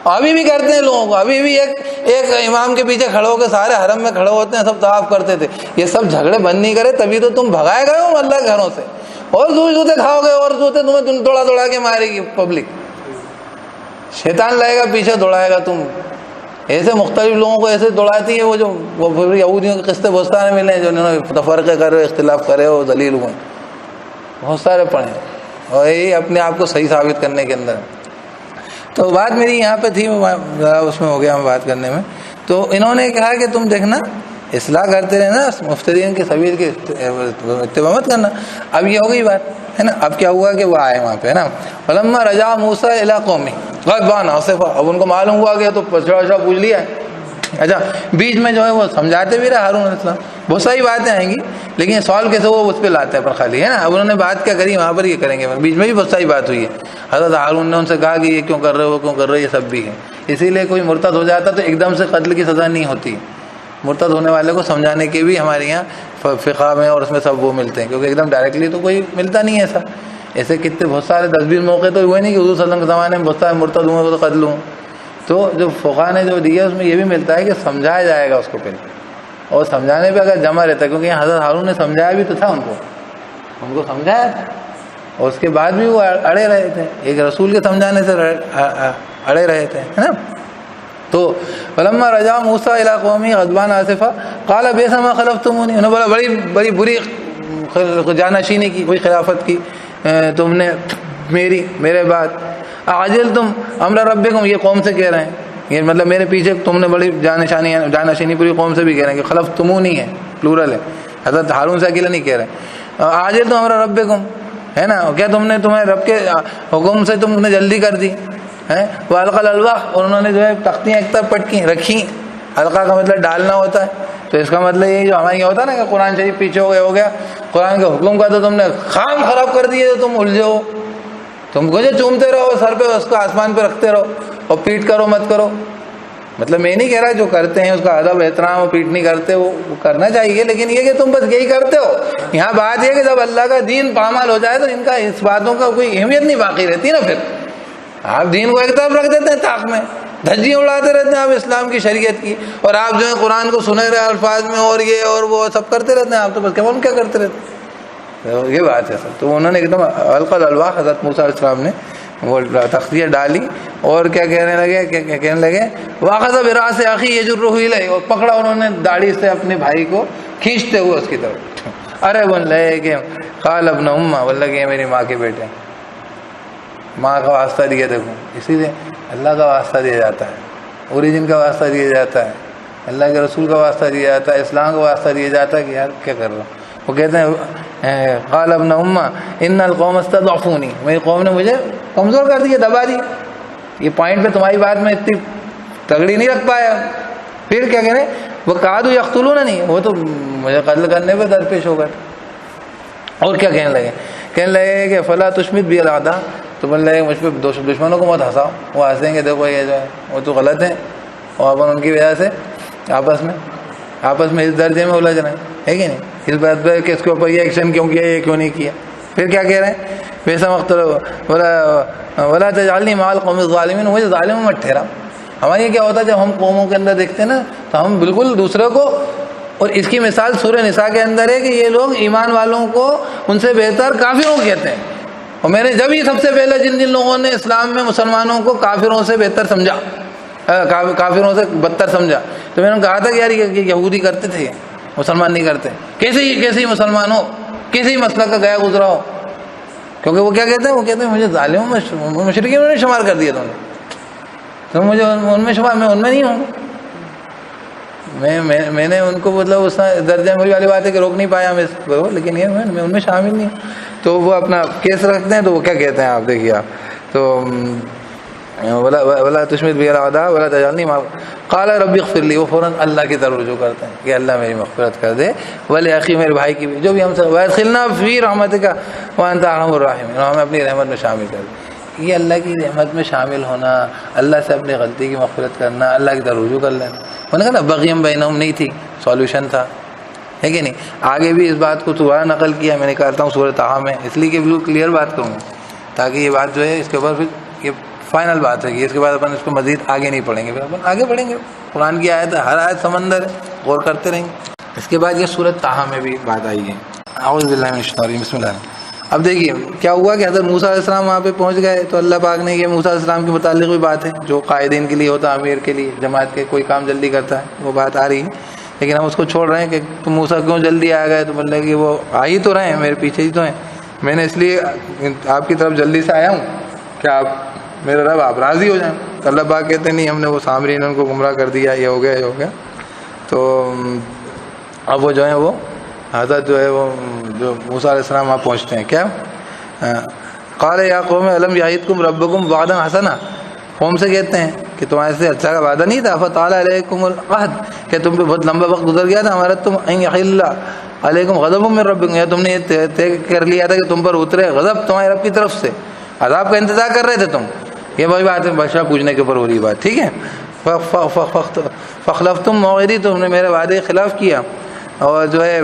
ابھی بھی کرتے ہیں لوگوں کو. ابھی بھی ایک امام کے پیچھے کھڑے ہو کے سارے حرم میں کھڑے ہوتے ہیں سب طواف کرتے تھے. یہ سب جھگڑے بند نہیں کرے تبھی تو تم بھگائے گئے ہو اللہ کے گھروں سے اور جوتے کھاؤ گے اور جوتے تمہیں دوڑا کے مارے گی پبلک. شیطان لائے گا پیچھے دوڑائے گا. تم ایسے مختلف لوگوں کو ایسے دوڑاتی ہے وہ پھر یہودیوں کے قصے بہت سارے ملے ہیں جو انہوں نے تفرقے کرے اختلاف کرے اور ذلیل ہوئے بہت سارے پڑھے اور یہی اپنے آپ کو صحیح ثابت کرنے کے اندر. تو بات میری یہاں پہ تھی اس میں ہو گیا ہم بات کرنے میں. تو انہوں نے کہا کہ تم دیکھنا اصلاح کرتے رہنا مفترین کے سبیل کے اتباع مت کرنا. اب یہ ہو گئی بات ہے نا. اب کیا ہوا کہ وہ آئے وہاں پہ ہے نا. فلما رجع موسیٰ الی قومہ غضبان آسفا. اب ان کو معلوم ہوا کہ تو پچھڑا پوچھ لیا ہے. اچھا بیچ میں جو ہے وہ سمجھاتے بھی رہے ہارون علیہ السلام. بہت ساری باتیں آئیں گی لیکن سوال کیسے وہ اس پہ لاتے ہیں پر خالی ہے نا. اب انہوں نے بات کیا کری وہاں پر یہ کریں گے. بیچ میں بھی بہت ساری بات ہوئی ہے. حضرت ہارون نے ان سے کہا کہ یہ کیوں کر رہے ہو وہ کیوں کر رہے ہو یہ سب بھی ہے. اسی لیے کوئی مرتد ہو جاتا تو ایک دم سے قتل کی سزا نہیں ہوتی. مرتد ہونے والے کو سمجھانے کے بھی ہمارے یہاں فقہ میں اور اس میں سب وہ ملتے ہیں کیونکہ ایک دم ڈائریکٹلی تو کوئی ملتا نہیں ہے ایسا. ایسے کتنے بہت سارے 10-20 موقع تو ہوئے نہیں کہ حضور صلی اللہ علیہ وسلم کے زمانے میں بہت سارے مرتد ہوئے تو قتل ہوں. تو جو فقہ نے جو دیا اس میں یہ بھی ملتا ہے کہ سمجھایا جائے گا اس کو پہلے اور سمجھانے پہ اگر جمع رہتا ہے کیونکہ یہاں حضرت ہارون نے سمجھایا بھی تو تھا ان کو سمجھایا تھا اور اس کے بعد بھی وہ اڑے رہے تھے، ایک رسول کے سمجھانے سے اڑے رہے تھے، ہے نا. تو فلما رجع موسیٰ الی قومہ غضبان آسفا قال بئس ما خلفتمونی، انہوں نے بولا بڑی بری جانشینی کی، کوئی خلافت کی تم نے میرے بعد. عجلتم امر ربکم، یہ قوم سے کہہ رہے ہیں، یہ مطلب میرے پیچھے تم نے بڑی جانشینی پوری قوم سے بھی کہہ رہے ہیں کہ خلفتمونی ہے، پلورل ہے، حضرت ہارون سے اکیلا نہیں کہہ رہے. عجلتم امر ربکم، ہے نا، کیا تمہیں رب کے حکم سے تم نے جلدی کر دی ہے. والقى الالواح، اور انہوں نے جو ہے تختیاں ایک طرف پٹکی رکھی. القا کا مطلب ڈالنا ہوتا ہے، تو اس کا مطلب یہ جو ہمارے یہ ہوتا ہے نا کہ قرآن شریف پیچھے ہو گیا، قرآن کے حکم کا تو تم نے خام خراب کر دیے، تو تم الجھے ہو، تم کو جو چومتے رہو سر پہ، اس کو آسمان پہ رکھتے رہو اور پیٹ کرو مت کرو. مطلب میں نہیں کہہ رہا جو کرتے ہیں اس کا ادب احترام اور پیٹ نہیں کرتے وہ کرنا چاہیے، لیکن یہ کہ تم بس یہی کرتے ہو. یہاں بات یہ کہ جب اللہ کا دین پامال ہو جائے تو ان کا اس باتوں کا کوئی اہمیت نہیں باقی رہتی نا. پھر آپ دین کو ایک طرف رکھ دیتے ہیں تاق میں، دھجیاں اڑاتے رہتے ہیں آپ اسلام کی شریعت کی، اور آپ جو ہے قرآن کو سنہرے الفاظ میں اور یہ اور وہ سب کرتے رہتے ہیں. آپ تو بس کیا کرتے رہتے ہیں، یہ بات ہے سر. تو انہوں نے ایک دم القى الالواح، حضرت موسیٰ علیہ السلام نے وہ تختیاں ڈالی اور کیا کہنے لگے واخذ براس اخی یجرہ الیہ، اور پکڑا انہوں نے داڑھی سے اپنے بھائی کو کھینچتے ہوئے اس کی طرف. ارے بن لے کہ قال ابن امہ، واللہ کہ میری ماں کے بیٹے، ماں کا واسطہ دیا. دیکھو اسی لیے اللہ کا واسطہ دیا جاتا ہے، اوریجن کا واسطہ دیا جاتا ہے، اللہ کے رسول کا واسطہ دیا جاتا ہے، اسلام کا واسطہ دیا جاتا ہے کہ یار کیا کر رہا ہوں. وہ کہتے ہیں قال ابن امہ ان القوم استضعفونی، میری قوم نے مجھے کمزور کر دیا، دبا دی. یہ پوائنٹ پہ تمہاری بات میں اتنی تگڑی نہیں رکھ پایا. پھر کیا کہہ رہے وہ قعدوا یقتلوننی، وہ تو مجھے قتل کرنے پہ درپیش ہو گئے. اور کیا کہنے لگے کہ فلا تشمت بی الاعداء، تو بولنے لگے مجھ پہ دشمنوں کو مت ہنساؤ. وہ ہنسیں گے دیکھو یہ جو ہے وہ تو غلط ہے، اور اپن ان کی وجہ سے آپس میں اس درجے میں الجھ رہے ہیں کہ نہیں، اس بات پہ کہ اس کے اوپر یہ ایکشن کیوں کیا، یہ کیوں نہیں کیا. پھر کیا کہہ رہے ہیں ویسا ولا تجعلنی مع القوم الظالمین، مجھے ظالموں مت ٹھہرا. ہمارے یہ کیا ہوتا ہے جب ہم قوموں کے اندر دیکھتے ہیں نا تو ہم بالکل دوسرے کو، اور اس کی مثال سورہ نساء کے اندر ہے کہ یہ لوگ ایمان والوں کو ان سے بہتر کافروں کو کہتے ہیں. اور میں نے جب ہی سب سے پہلے جن لوگوں نے اسلام میں مسلمانوں کو کافروں سے بہتر سمجھا، کافروں سے بدتر سمجھا، تو میں نے کہا تھا کہ یار یہ یہودی کرتے تھے، مسلمان نہیں کرتے. کیسے مسلمان ہو، کسی مسلک کا گیا گزرا ہو. کیونکہ وہ کیا کہتے ہیں، وہ کہتے ہیں مجھے ظالموں میں مشرکین میں شمار کر دیا تو مجھے ان میں شمار، میں ان میں نہیں ہوں. میں نے ان کو مطلب اس درجے میں، وہی والی بات ہے کہ روک نہیں پایا میں اس کو، لیکن یہ میں ان میں شامل نہیں ہوں. تو وہ اپنا کیس رکھتے ہیں. تو وہ کیا کہتے ہیں آپ دیکھیے آپ، تو ولا تشمت بی الاعداء ولا تجعلنی مع، قال رب اغفر لی، وہ فوراً اللہ کی طرف رجوع کرتے ہیں کہ اللہ میری مغفرت کر دے، ولی اخی میرے بھائی کی بھی جو بھی ہم سے، وادخلنا فی رحمتک وانت ارحم الراحمین، ہمیں اپنی رحمت میں شامل کر دے. یہ اللہ کی رحمت میں شامل ہونا، اللہ سے اپنی غلطی کی مغفرت کرنا، اللہ کی طرف رجوع کر لینا. انہوں نے کہا نا بغیم بینہم نہیں تھی، سولوشن تھا، ہے کہ نہیں. آگے بھی اس بات کو دوبارہ نقل کیا، میں نے کہتا ہوں سورۃ طٰہٰ میں، اس لیے کہ بالکل کلیئر بات کروں تاکہ یہ بات جو ہے اس کے اوپر پھر یہ فائنل بات ہے کہ اس کے بعد اپن اس کو مزید آگے نہیں پڑھیں گے، پھر اپن آگے پڑھیں گے. قرآن کی آیت، ہر آیت سمندر ہے، غور کرتے رہیں گے. اس کے بعد یہ سورۃ طٰہٰ میں بھی بات آئی ہے. اعوذ باللہ من الشیطان الرجیم، بسم اللہ. اب دیکھیے کیا ہوا کہ حضرت موسیٰ علیہ السلام وہاں پہ پہنچ گئے، تو اللہ پاک نے یہ موسیٰ علیہ السلام کے متعلق بھی بات ہے جو قائدین کے لیے ہوتا ہے، امیر کے لیے، جماعت کے کوئی کام جلدی کرتا ہے، وہ بات آ رہی ہے. لیکن ہم اس کو چھوڑ رہے ہیں کہ تم موسیٰ کیوں جلدی آ گئے. تو بولے کہ وہ آ ہی تو رہے ہیں، میرے پیچھے ہی تو ہیں، میں نے اس لیے آپ کی طرف جلدی سے آیا ہوں کہ آپ میرا رب آپ راضی ہو جائیں. تو اللہ پاک کہتے نہیں، ہم نے وہ سامری نے ان کو گمراہ کر دیا، یہ ہو گیا. تو اب وہ جو ہے وہ حضرت جو ہے وہ جو موسیٰ علیہ السلام وہاں پہنچتے ہیں. کیا قال یا قوم الم یعدکم ربکم وعدا حسنا، قوم سے کہتے ہیں کہ تمہارے سے اچھا کا وعدہ نہیں تھا، فطال علیکم العہد، کہ تم پہ بہت لمبا وقت گزر گیا تھا، ہمارا تم ان یحل علیکم غضب من ربکم، یا تم نے یہ طے کر لیا تھا کہ تم پر اترے غضب تمہارے رب کی طرف سے، عذاب کا انتظار کر رہے تھے تم. یہ وہی بات ہے بادشاہ پوچھنے کے اوپر ہو رہی بات، ٹھیک ہے. فخلفتم موعدی، تم نے میرے وعدے کے خلاف کیا. اور جو ہے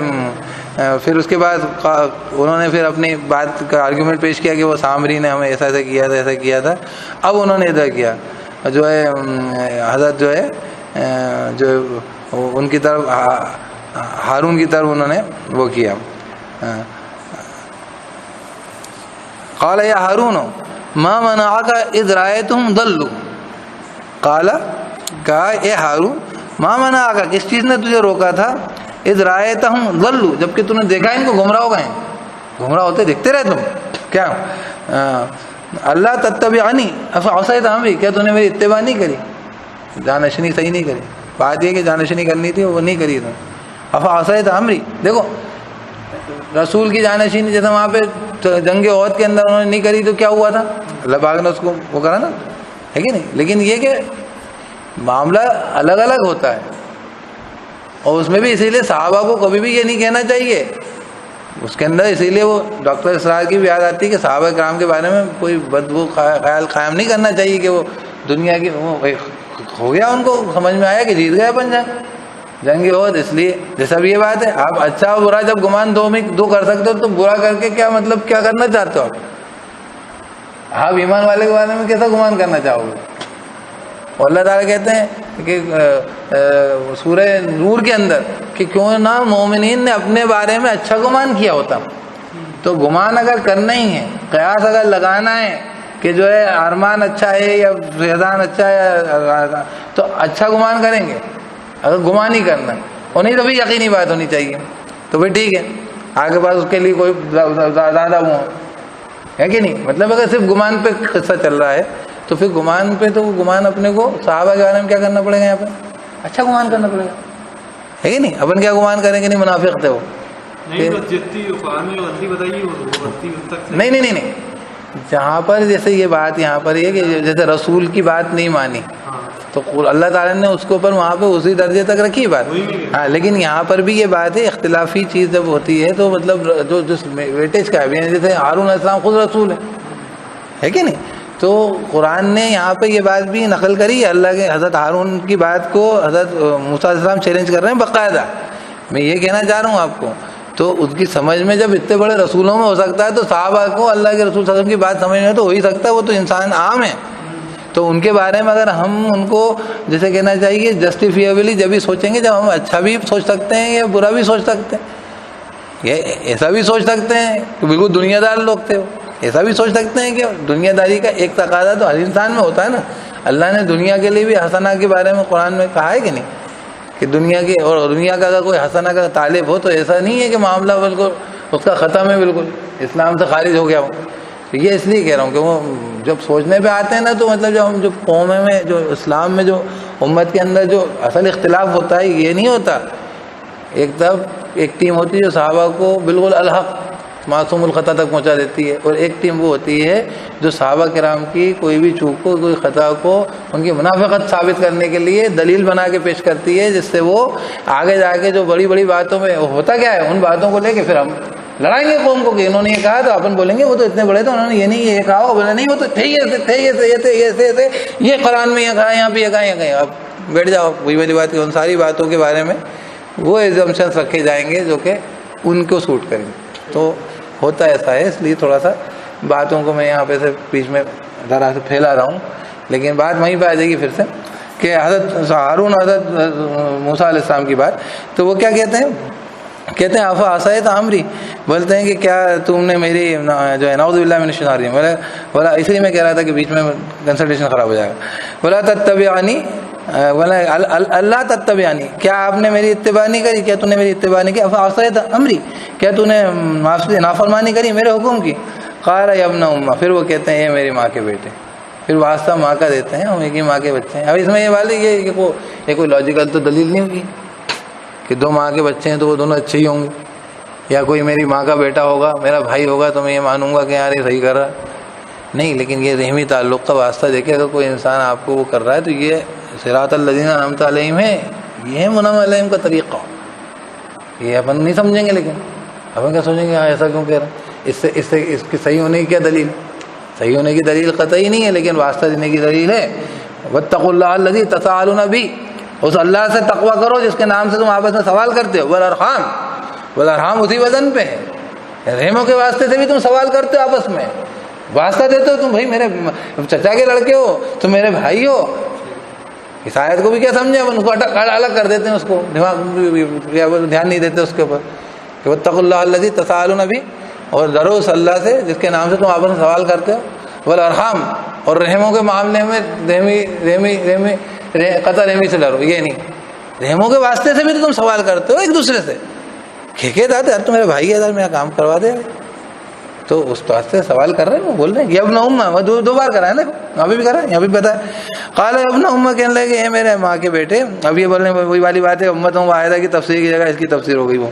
پھر اس کے بعد انہوں نے پھر اپنی بات کا آرگیومنٹ پیش کیا کہ وہ سامری نے ہمیں ایسا کیا تھا. اب انہوں نے ادھر کیا جو ہے حضرت جو ہے جو ان کی طرف ہارون کی طرف انہوں نے وہ کیا. قال یا ہارون ما منعک اذ رأیتہم ضلوا، قال کہا اے ہارون ما منعک کس چیز نے تجھے روکا تھا، اذ رأیتہم ضلوا جبکہ تم نے دیکھا ان کو گمراہ ہو گئے ہیں، گمراہ ہوتے دیکھتے رہے تم کیا، اللہ تتبعنی افعصیت امری، کیا تو نے میری اتباع نہیں کری، جانشینی صحیح نہیں کری، بات یہ کہ جانشینی کرنی تھی وہ نہیں کری تم، افعصیت امری، دیکھو رسول کی جانشینی جیسے وہاں پہ جنگ احد کے اندر انہوں نے نہیں کری تو کیا ہوا تھا، اللہ پاک نے اس کو وہ کرا نا، ہے کہ نہیں، لیکن یہ کہ معاملہ الگ الگ ہوتا ہے، اور اس میں بھی اسی لیے صحابہ کو کبھی بھی یہ نہیں کہنا چاہیے اس کے اندر، اسی لیے وہ ڈاکٹر اسرار کی بھی یاد آتی ہے کہ صحابہ کرام کے بارے میں کوئی بدبو خیال قائم نہیں کرنا چاہیے کہ وہ دنیا کی وہ ہو گیا، ان کو سمجھ میں آیا کہ جیت گیا اپن جنگ احد، اس لیے جیسا بھی یہ بات ہے، آپ اچھا اور برا جب گمان دو کر سکتے ہو تو برا کر کے کیا مطلب کیا کرنا چاہتے ہو آپ ایمان والے کے بارے میں کیسا گمان کرنا چاہو گے، اور اللہ تعالیٰ کہتے ہیں کہ سورہ نور کے اندر کہ کیوں نہ مومنین نے اپنے بارے میں اچھا گمان کیا ہوتا، تو گمان اگر کرنا ہی ہے، قیاس اگر لگانا ہے کہ جو ہے ارمان اچھا ہے یا فیضان اچھا ہے تو اچھا گمان کریں گے، اگر گمان ہی کرنا اور نہیں تو بھی یقینی بات ہونی چاہیے، تو پھر ٹھیک ہے آگے پاس اس کے لیے کوئی زیادہ وہ ہے کہ نہیں، مطلب اگر صرف گمان پہ قصہ چل رہا ہے تو پھر گمان پہ تو گمان اپنے کو صحابہ کے بارے میں کیا کرنا پڑے گا، یہاں پہ اچھا گمان کرنا پڑے گا، ہے کہ نہیں، اپن کیا گمان کریں گے، نہیں منافق تھے وہ، نہیں جہاں پر جیسے یہ بات یہاں پر یہ کہ جیسے رسول کی بات نہیں مانی تو اللہ تعالیٰ نے اس کے اوپر وہاں پہ اسی درجے تک رکھی بات، ہاں لیکن یہاں پر بھی یہ بات ہے اختلافی چیز جب ہوتی ہے تو مطلب جو جس ویٹیج کا ہے، جیسے ہارون علیہ السلام خود رسول ہے کہ نہیں، تو قرآن نے یہاں پہ یہ بات بھی نقل کری ہے، اللہ کے حضرت ہارون کی بات کو حضرت موسیٰ علیہ السلام چیلنج کر رہے ہیں باقاعدہ، میں یہ کہنا چاہ رہا ہوں آپ کو، تو ان کی سمجھ میں جب اتنے بڑے رسولوں میں ہو سکتا ہے تو صحابہ کو اللہ کے رسول صلی اللہ علیہ وسلم کی بات سمجھ میں تو ہو ہی سکتا ہے، وہ تو انسان عام ہے، تو ان کے بارے میں اگر ہم ان کو جیسے کہنا چاہیے جسٹیفیبلی جب بھی سوچیں گے جب ہم اچھا بھی سوچ سکتے ہیں یا برا بھی سوچ سکتے ہیں، یہ ایسا بھی سوچ سکتے ہیں کہ بالکل دنیا دار لوگ تھے، ایسا بھی سوچ سکتے ہیں کہ دنیا داری کا ایک تقاضا تو ہر انسان میں ہوتا ہے نا، اللہ نے دنیا کے لیے بھی حسنہ کے بارے میں قرآن میں کہا ہے کہ نہیں، کہ دنیا کے اور دنیا کا اگر کوئی حسنہ کا طالب ہو تو ایسا نہیں ہے کہ معاملہ بالکل اس کا ختم ہے، بالکل اسلام سے خارج ہو گیا ہو، یہ اس لیے کہہ رہا ہوں کہ وہ جب سوچنے پہ آتے ہیں نا تو مطلب جب ہم جو قوم میں جو اسلام میں جو امت کے اندر جو اصل اختلاف ہوتا ہے یہ نہیں ہوتا، ایک طرف ایک ٹیم ہوتی ہے جو صحابہ کو بالکل الحق معصوم الخطا تک پہنچا دیتی ہے، اور ایک ٹیم وہ ہوتی ہے جو صحابہ کرام کی کوئی بھی چوک کو کوئی خطا کو ان کی منافقت ثابت کرنے کے لیے دلیل بنا کے پیش کرتی ہے، جس سے وہ آگے جا کے جو بڑی بڑی باتوں میں ہوتا کیا ہے ان باتوں کو لے کے پھر ہم لڑائیں گے قوم کو کہ انہوں نے یہ کہا تو اپن بولیں گے وہ تو اتنے بڑے تھے انہوں نے یہ نہیں یہ کہا، بولے نہیں وہ تو تھے یہ قرآن میں یہ کہا یہاں پہ یہ کہا یہ کہا، اب بیٹھ جاؤ وہی والی بات ان ساری باتوں کے بارے میں وہ ایگزمپشنس رکھے جائیں گے جو کہ ان کو سوٹ کریں گے، تو ہوتا ایسا ہے، اس لیے تھوڑا سا باتوں کو میں یہاں پہ سے بیچ میں ذرا سے پھیلا رہا ہوں، لیکن بات وہیں پہ آ جائے گی پھر سے کہ حضرت ہارون حضرت موسیٰ علیہ السلام کی بات، تو وہ کیا کہتے ہیں افا عصیت امری، بولتے ہیں کہ کیا تم نے میری جو ہے نعوذ باللہ من الشیطان الرجیم، بولا اس لیے میں کہہ رہا تھا کہ بیچ میں کنسلٹیشن خراب ہو جائے گا، بولا تتبعنی بولا اللہ تتبعنی، کیا آپ نے میری اتباع نہیں کری، کیا تو نے میری اتباع نہیں کی، افا عصیت امری، کیا تو نے نافرمانی کری میرے حکم کی، قال یا ابن امہ، پھر وہ کہتے ہیں یہ میری ماں کے بیٹے، پھر واسطہ ماں کا دیتے ہیں، ہم ایک ہی ماں کے بچے ہیں، اب اس میں یہ بات ہے یہ کوئی لاجیکل تو دلیل نہیں ہوگی کہ دو ماں کے بچے ہیں تو وہ دونوں اچھے ہی ہوں گے، یا کوئی میری ماں کا بیٹا ہوگا میرا بھائی ہوگا تو میں یہ مانوں گا کہ یار یہ صحیح کر رہا نہیں، لیکن یہ رحمی تعلق کا واسطہ دیکھے اگر کوئی انسان آپ کو وہ کر رہا ہے تو یہ صراط الذین انعمت علیہم ہے، یہ ہے منعم علیہم کا طریقہ، یہ اپن نہیں سمجھیں گے، لیکن اپن کیا سوچیں گے ہاں ایسا کیوں کہہ رہا ہے، اس کی صحیح ہونے کی کیا دلیل، صحیح ہونے کی دلیل قطعی نہیں ہے لیکن واسطہ دینے کی دلیل ہے، واتقوا اللہ الذی تساءلون بہ، اس اللہ سے تقوی کرو جس کے نام سے تم آپس میں سوال کرتے ہو، والارحام اسی وزن پہ ہے، رحموں کے واسطے سے بھی تم سوال کرتے ہو آپس میں، واسطہ دیتے ہو، تم بھائی میرے چچا کے لڑکے ہو، تم میرے بھائی ہو، اس آیت کو بھی کیا سمجھے، ان کو الگ کر دیتے ہیں، اس کو دماغ دھیان نہیں دیتے اس کے اوپر کہ واتقوا اللہ الذی تساءلون بہ اور ڈرو اس اللہ سے جس کے نام سے تم آپس میں سوال کرتے ہو، والارحام، اور رحموں کے معاملے میں قطع رحمی سے ڈرو، یہ نہیں، رحموں کے واسطے سے بھی تو تم سوال کرتے ہو ایک دوسرے سے، کھیکے داتے یار تو میرا بھائی ہے یار میرا کام کروا دے، تو اس واسطے سوال کر رہے ہیں، وہ بول رہے ہیں یہ ابن امہ، وہ دو بار کرا ہے نا، وہاں بھی کرا ہے یہاں بھی پتا ہے، قال ابن امہ کہنے لگے اے میرے ماں کے بیٹے، اب یہ بولنے وہی والی بات ہے، امت واحدہ کی تفسیر کی جگہ اس کی تفسیر ہو گئی وہ،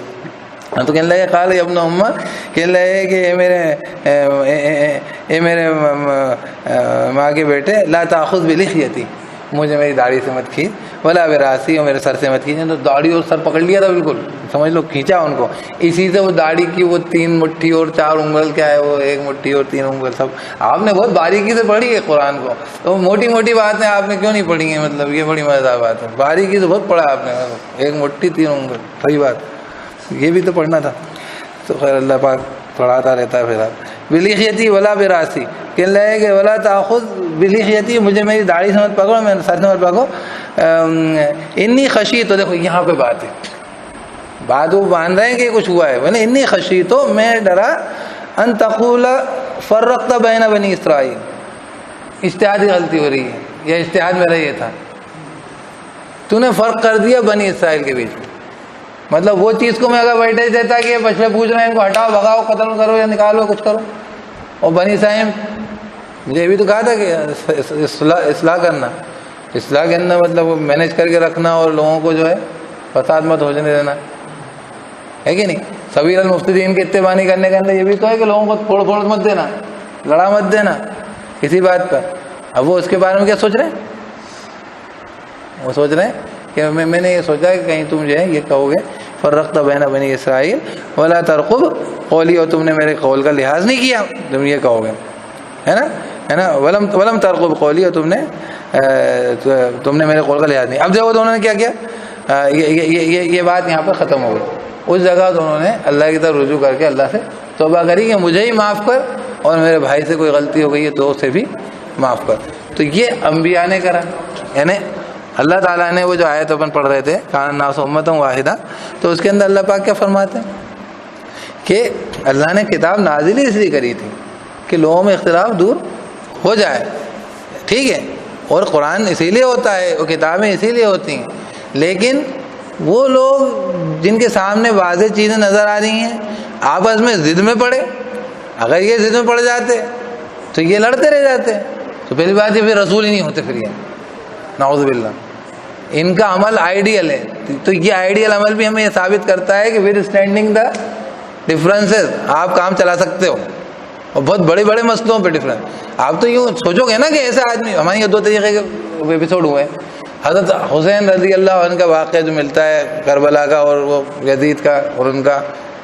تو کہنے لگے قال ابن امہ، کہنے لگے کہ اے میرے ماں کے بیٹے، لا تاخذ بلحیتی، مجھے میری داڑھی سے مت کھینچ، ولا براسی، اور میرے سر سے مت کھینچ، تو داڑھی اور سر پکڑ لیا تھا بالکل، سمجھ لو کھینچا ان کو، اسی سے وہ داڑھی کی وہ 3 مٹھی اور 4 انگل کیا ہے وہ 1 مٹھی اور 3 انگل سب آپ نے بہت باریکی سے پڑھی ہے قرآن کو، تو موٹی موٹی باتیں آپ نے کیوں نہیں پڑھی ہیں، مطلب یہ بڑی مزیدار بات ہے، باریکی سے بہت پڑھا آپ نے، 1 مٹھی 3 انگل، صحیح بات، یہ بھی تو پڑھنا تھا، تو خیر اللہ پاک پڑھاتا رہتا ہے، پھر بلحیتی ولا براسی، کہنے لگے کہ ولا تاخذ بلحیتی، مجھے میری داڑھی سے مت پکڑو، میرے سر سے مت پکڑو، انی خشیت، تو دیکھو یہاں پہ بات ہے، بات وہ باندھ رہے ہیں کہ کچھ ہوا ہے، بولے انی خشیت، تو میں ڈرا، ان تقول فرقت بین بنی اسرائیل، اجتہادی غلطی ہو رہی ہے، یہ اجتہاد میرا یہ تھا، تو نے فرق کر دیا بنی اسرائیل کے بیچ میں، مطلب وہ چیز کو میں اگر ویٹیج دیتا کہ یہ بچے پوچھ رہے ہیں ان کو ہٹاؤ بھگاؤ قتل کرو یا نکالو کچھ کرو، اور بنی اسرائیل مجھے بھی تو کہا تھا کہ اصلاح کرنا مطلب وہ مینیج کر کے رکھنا اور لوگوں کو جو ہے فساد مت ہونے دینا، ہے کہ نہیں، سبیل المفسدین کے اتباع نہیں کرنے کا اندر یہ بھی تو ہے کہ لوگوں کو پھوڑ مت دینا، لڑا مت دینا کسی بات پر، اب وہ اس کے بارے میں کیا سوچ رہے ہیں، وہ سوچ رہے ہیں کہ میں نے یہ سوچا کہ کہیں تم جو ہے یہ کہو گے فرقت بین بنی اسرائیل ولا ترقب قولی، اور تم نے میرے قول کا لحاظ نہیں کیا، تم یہ کہو گے، ہے نا، ولم ترقب قولی، اور تم نے میرے قول کا لحاظ نہیں، اب دیکھو دونوں نے کیا کیا، یہ بات یہاں پر ختم ہو گئی، اس جگہ دونوں نے اللہ کی طرف رجوع کر کے اللہ سے توبہ کری کہ مجھے ہی معاف کر، اور میرے بھائی سے کوئی غلطی ہو گئی ہے تو اسے بھی معاف کر، تو یہ انبیاء نے کرا، یعنی اللہ تعالیٰ نے وہ جو آیت اپن پڑھ رہے تھے کان الناس امۃ واحدہ، تو اس کے اندر اللہ پاک کیا فرماتے ہیں کہ اللہ نے کتاب نازل ہی اس لیے کری تھی کہ لوگوں میں اختلاف دور ہو جائے، ٹھیک ہے، اور قرآن اسی لیے ہوتا ہے، وہ کتابیں اسی لیے ہوتی ہیں، لیکن وہ لوگ جن کے سامنے واضح چیزیں نظر آ رہی ہیں آپس میں ضد میں پڑے، اگر یہ ضد میں پڑ جاتے تو یہ لڑتے رہ جاتے، تو پہلی بات یہ پھر رسول ہی نہیں ہوتے، پھر یہ نعوذ باللہ، ان کا عمل آئیڈیل ہے، تو یہ آئیڈیل عمل بھی ہمیں یہ ثابت کرتا ہے کہ ود اسٹینڈنگ دا ڈفرینسز آپ کام چلا سکتے ہو، اور بہت بڑے بڑے مسئلوں پہ ڈفرینس، آپ تو یوں سوچو گے نا کہ ایسا آدمی، ہمارے یہ 2 طریقے کے ایپیسوڈ ہوئے ہیں، حضرت حسین رضی اللہ عنہ کا واقعہ جو ملتا ہے کربلا کا، اور وہ یزید کا اور ان کا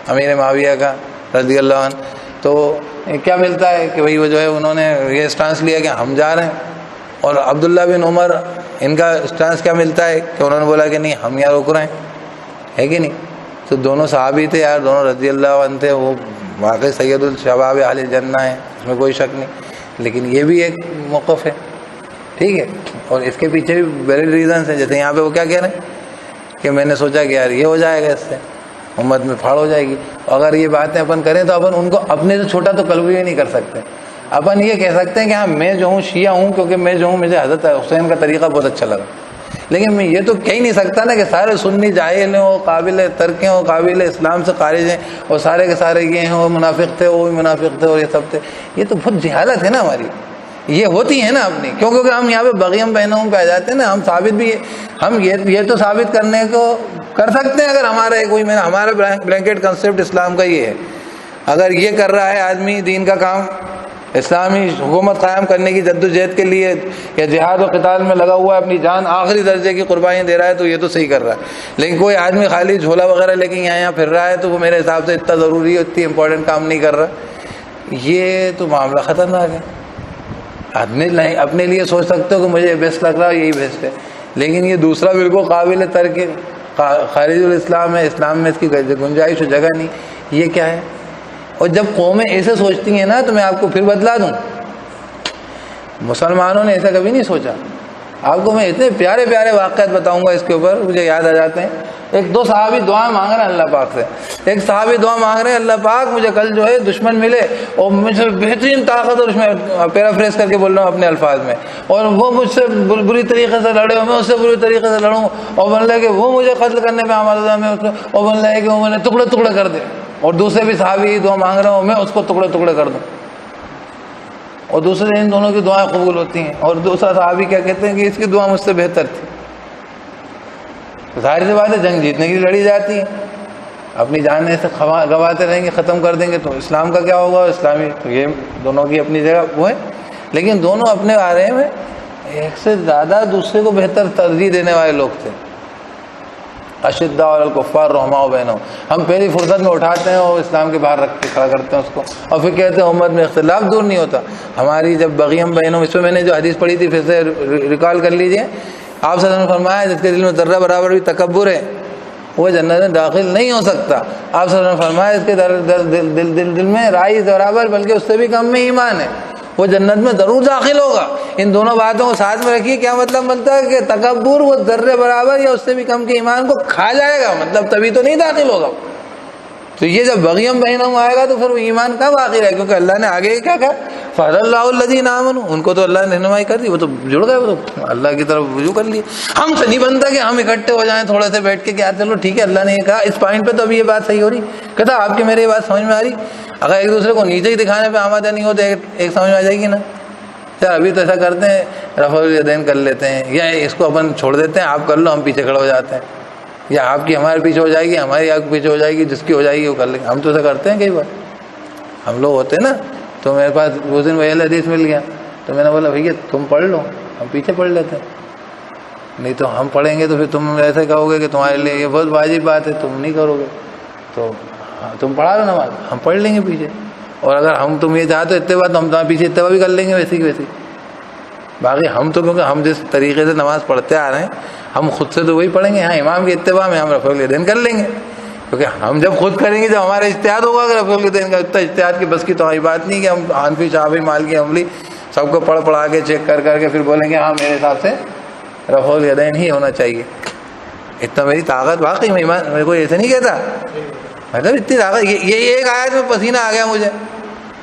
امیر معاویہ کا رضی اللہ عنہ، تو کیا ملتا ہے کہ بھئی وہ جو ہے انہوں نے یہ اسٹانس لیا کہ ہم جا رہے ہیں، اور عبداللہ بن عمر ان کا اسٹانس کیا ملتا ہے کہ انہوں نے بولا کہ نہیں ہم یہاں رک رہے ہیں، ہے کہ نہیں، تو دونوں صحابی تھے یار، دونوں رضی اللہ عنہ تھے، وہ واقعی سید الشباب اہل الجنہ ہیں، اس میں کوئی شک نہیں، لیکن یہ بھی ایک موقف ہے، ٹھیک ہے، اور اس کے پیچھے بھی ویلڈ ریزنس ہیں، جیسے یہاں پہ وہ کیا کہہ رہے ہیں کہ میں نے سوچا کہ یار یہ ہو جائے گا، اس سے امت میں پھاڑ ہو جائے گی، اگر یہ باتیں اپن کریں تو اپن ان کو اپنے سے چھوٹا تو قلب ہی نہیں کر سکتے، اپن یہ کہہ سکتے ہیں کہ ہاں میں جو ہوں شیعہ ہوں کیونکہ میں جو ہوں مجھے حضرت حسین کا طریقہ بہت اچھا لگا، لیکن میں یہ تو کہہ ہی نہیں سکتا نا کہ سارے سنی جاہل ہیں، وہ قابل ترک ہیں، وہ قابل اسلام سے خارج ہیں، اور سارے کے سارے یہ ہیں وہ منافق تھے، وہ بھی منافق تھے، اور یہ سب تھے، یہ تو بہت جہالت ہے نا ہماری، یہ ہوتی ہے نا اپنی، کیونکہ ہم یہاں پہ بغیم بہنوں پہ آ جاتے ہیں نا، ہم ثابت بھی ہم یہ تو ثابت کرنے کو کر سکتے ہیں، اگر ہمارا کوئی ہمارا بلینکٹ کنسیپٹ اسلام کا یہ ہے، اگر یہ کر رہا ہے آدمی دین کا کام، اسلامی حکومت قائم کرنے کی جدوجہد کے لیے یا جہاد و قتال میں لگا ہوا ہے، اپنی جان آخری درجے کی قربانیاں دے رہا ہے، تو یہ تو صحیح کر رہا ہے، لیکن کوئی آدمی خالی جھولا وغیرہ لے کے یہاں پھر رہا ہے تو وہ میرے حساب سے اتنا ضروری ہے، اتنی امپورٹنٹ کام نہیں کر رہا، یہ تو معاملہ خطرناک ہے، اپنے لیے سوچ سکتے ہو کہ مجھے بیسٹ لگ رہا ہے یہی بیسٹ ہے، لیکن یہ دوسرا بالکل قابل ترک خارج الاسلام ہے، اسلام میں اس کی گنجائش و جگہ نہیں، یہ کیا ہے؟ اور جب قومیں ایسے سوچتی ہیں نا تو میں آپ کو پھر بتلا دوں، مسلمانوں نے ایسا کبھی نہیں سوچا، آپ کو میں اتنے پیارے پیارے واقعات بتاؤں گا اس کے اوپر، مجھے یاد آ جاتے ہیں، ایک دو صحابی دعا مانگ رہے ہیں اللہ پاک سے. ایک صحابی دعا مانگ رہے ہیں اللہ پاک مجھے کل جو ہے دشمن ملے اور مجھ سے بہترین طاقت، اور اس میں پیرافریز کر کے بول رہا ہوں اپنے الفاظ میں، اور وہ مجھ سے بری طریقے سے لڑے اور میں اس سے بری طریقے سے لڑوں، اور بن لگے کہ وہ مجھے قتل کرنے میں آمادہ میں اس کو، اور بن لگے کہ وہ مجھے ٹکڑے ٹکڑے کر دے. اور دوسرے بھی صحابی دعا مانگ رہے ہوں میں اس کو ٹکڑے ٹکڑے کر دوں. اور دوسرے ان دونوں کی دعائیں قبول ہوتی ہیں. اور دوسرا صحابی کیا کہتے ہیں کہ اس کی دعا مجھ سے بہتر تھی. ظاہر سی بات ہے جنگ جیتنے کی لڑی جاتی ہے، اپنی جان سے گواتے رہیں گے، ختم کر دیں گے تو اسلام کا کیا ہوگا؟ اسلامی تو یہ دونوں کی اپنی جگہ وہ ہے، لیکن دونوں اپنے بارے میں ایک سے زیادہ دوسرے کو بہتر ترجیح دینے والے لوگ تھے. اشداء علی الکفار رحماء بینہم، ہم پہلی فرصت میں اٹھاتے ہیں اور اسلام کے باہر رکھ کے کھڑا کرتے ہیں اس کو، اور پھر کہتے ہیں امت میں اختلاف دور نہیں ہوتا. ہماری جب بغیم بینہم، اس میں میں نے جو حدیث پڑھی تھی پھر سے ریکال کر لیجئے. آپ صلی اللہ علیہ وسلم نے فرمایا جس کے دل میں ذرہ برابر بھی تکبر ہے وہ جنت میں داخل نہیں ہو سکتا. آپ صلی اللہ علیہ وسلم نے فرمایا جس کے دل میں رائی برابر بلکہ اس سے بھی کم میں ایمان ہے وہ جنت میں ضرور داخل ہوگا. ان دونوں باتوں کو ساتھ میں رکھیے. کیا مطلب بنتا ہے کہ تکبر وہ ذرے برابر یا اس سے بھی کم کے ایمان کو کھا جائے گا، مطلب تبھی تو نہیں داخل ہوگا. تو یہ جب بغیم بینہم آئے گا تو پھر وہ ایمان کہاں باقی رہے، کیونکہ اللہ نے آگے کیا کہا فَهَدَى اللَّهُ الَّذِينَ آمَنُوا، ان کو تو اللہ نے رہنمائی کر دی، وہ تو جڑ گئے، وہ تو اللہ کی طرف رجوع کر لیے. ہم سے نہیں بنتا کہ ہم اکٹھے ہو جائیں تھوڑے سے بیٹھ کے کہ یار چلو ٹھیک ہے اللہ نے یہ کہا اس پوائنٹ پہ تو ابھی یہ بات صحیح ہو رہی. کہتا آپ کی میری یہ بات سمجھ میں آ رہی. اگر ایک دوسرے کو نیچے ہی دکھانے پہ آمادہ نہیں ہوتے ایک سمجھ میں آ جائے گی نا. یار ابھی تو ایسا کرتے ہیں رفع الیدین کر لیتے ہیں، یا اس کو اپن چھوڑ دیتے ہیں آپ کر لو ہم پیچھے کھڑے ہو جاتے ہیں، یا آپ کی ہمارے پیچھے ہو جائے گی ہماری آپ کے پیچھے ہو جائے گی، جس کی ہو جائے گی وہ کر لیں گے. ہم تو ایسا کرتے ہیں کئی بار. ہم لوگ ہوتے ہیں نا. تو میرے پاس اس دن وہی حدیث مل گیا تو میں نے بولا بھیا تم پڑھ لو، ہم پیچھے پڑھ لیتے ہیں. نہیں تو ہم پڑھیں گے تو پھر تم ایسے کہو گے کہ تمہارے لیے یہ بہت واجب بات ہے تم نہیں کرو گے، تو تم پڑھا لو نماز، ہم پڑھ لیں گے پیچھے. اور اگر ہم تم یہ چاہتے ہو اتباع تو ہم تمہارے پیچھے اتباع بھی کر لیں گے ویسی کی ویسی. باقی ہم تو کیونکہ ہم جس طریقے سے نماز پڑھتے آ رہے ہیں ہم خود سے تو وہی پڑھیں گے. ہاں امام کے اتباع میں ہم رفع الیدین کر لیں گے، کیونکہ ہم جب خود کریں گے جب ہمارا اجتہاد ہوگا کہ رفع الیدین کا اتنا اجتہاد کی بس کی تو ہماری بات نہیں کہ ہم حنفی شافعی مالکی حنبلی سب کو پڑھ پڑھا کے چیک کر کے پھر بولیں گے ہاں میرے حساب سے رفع الیدین ہی ہونا چاہیے. اتنا میری طاقت واقعی میں ایمان میرے کو ایسے نہیں کہتا، مطلب اتنی طاقت. یہ ایک آیت میں پسینہ آ گیا مجھے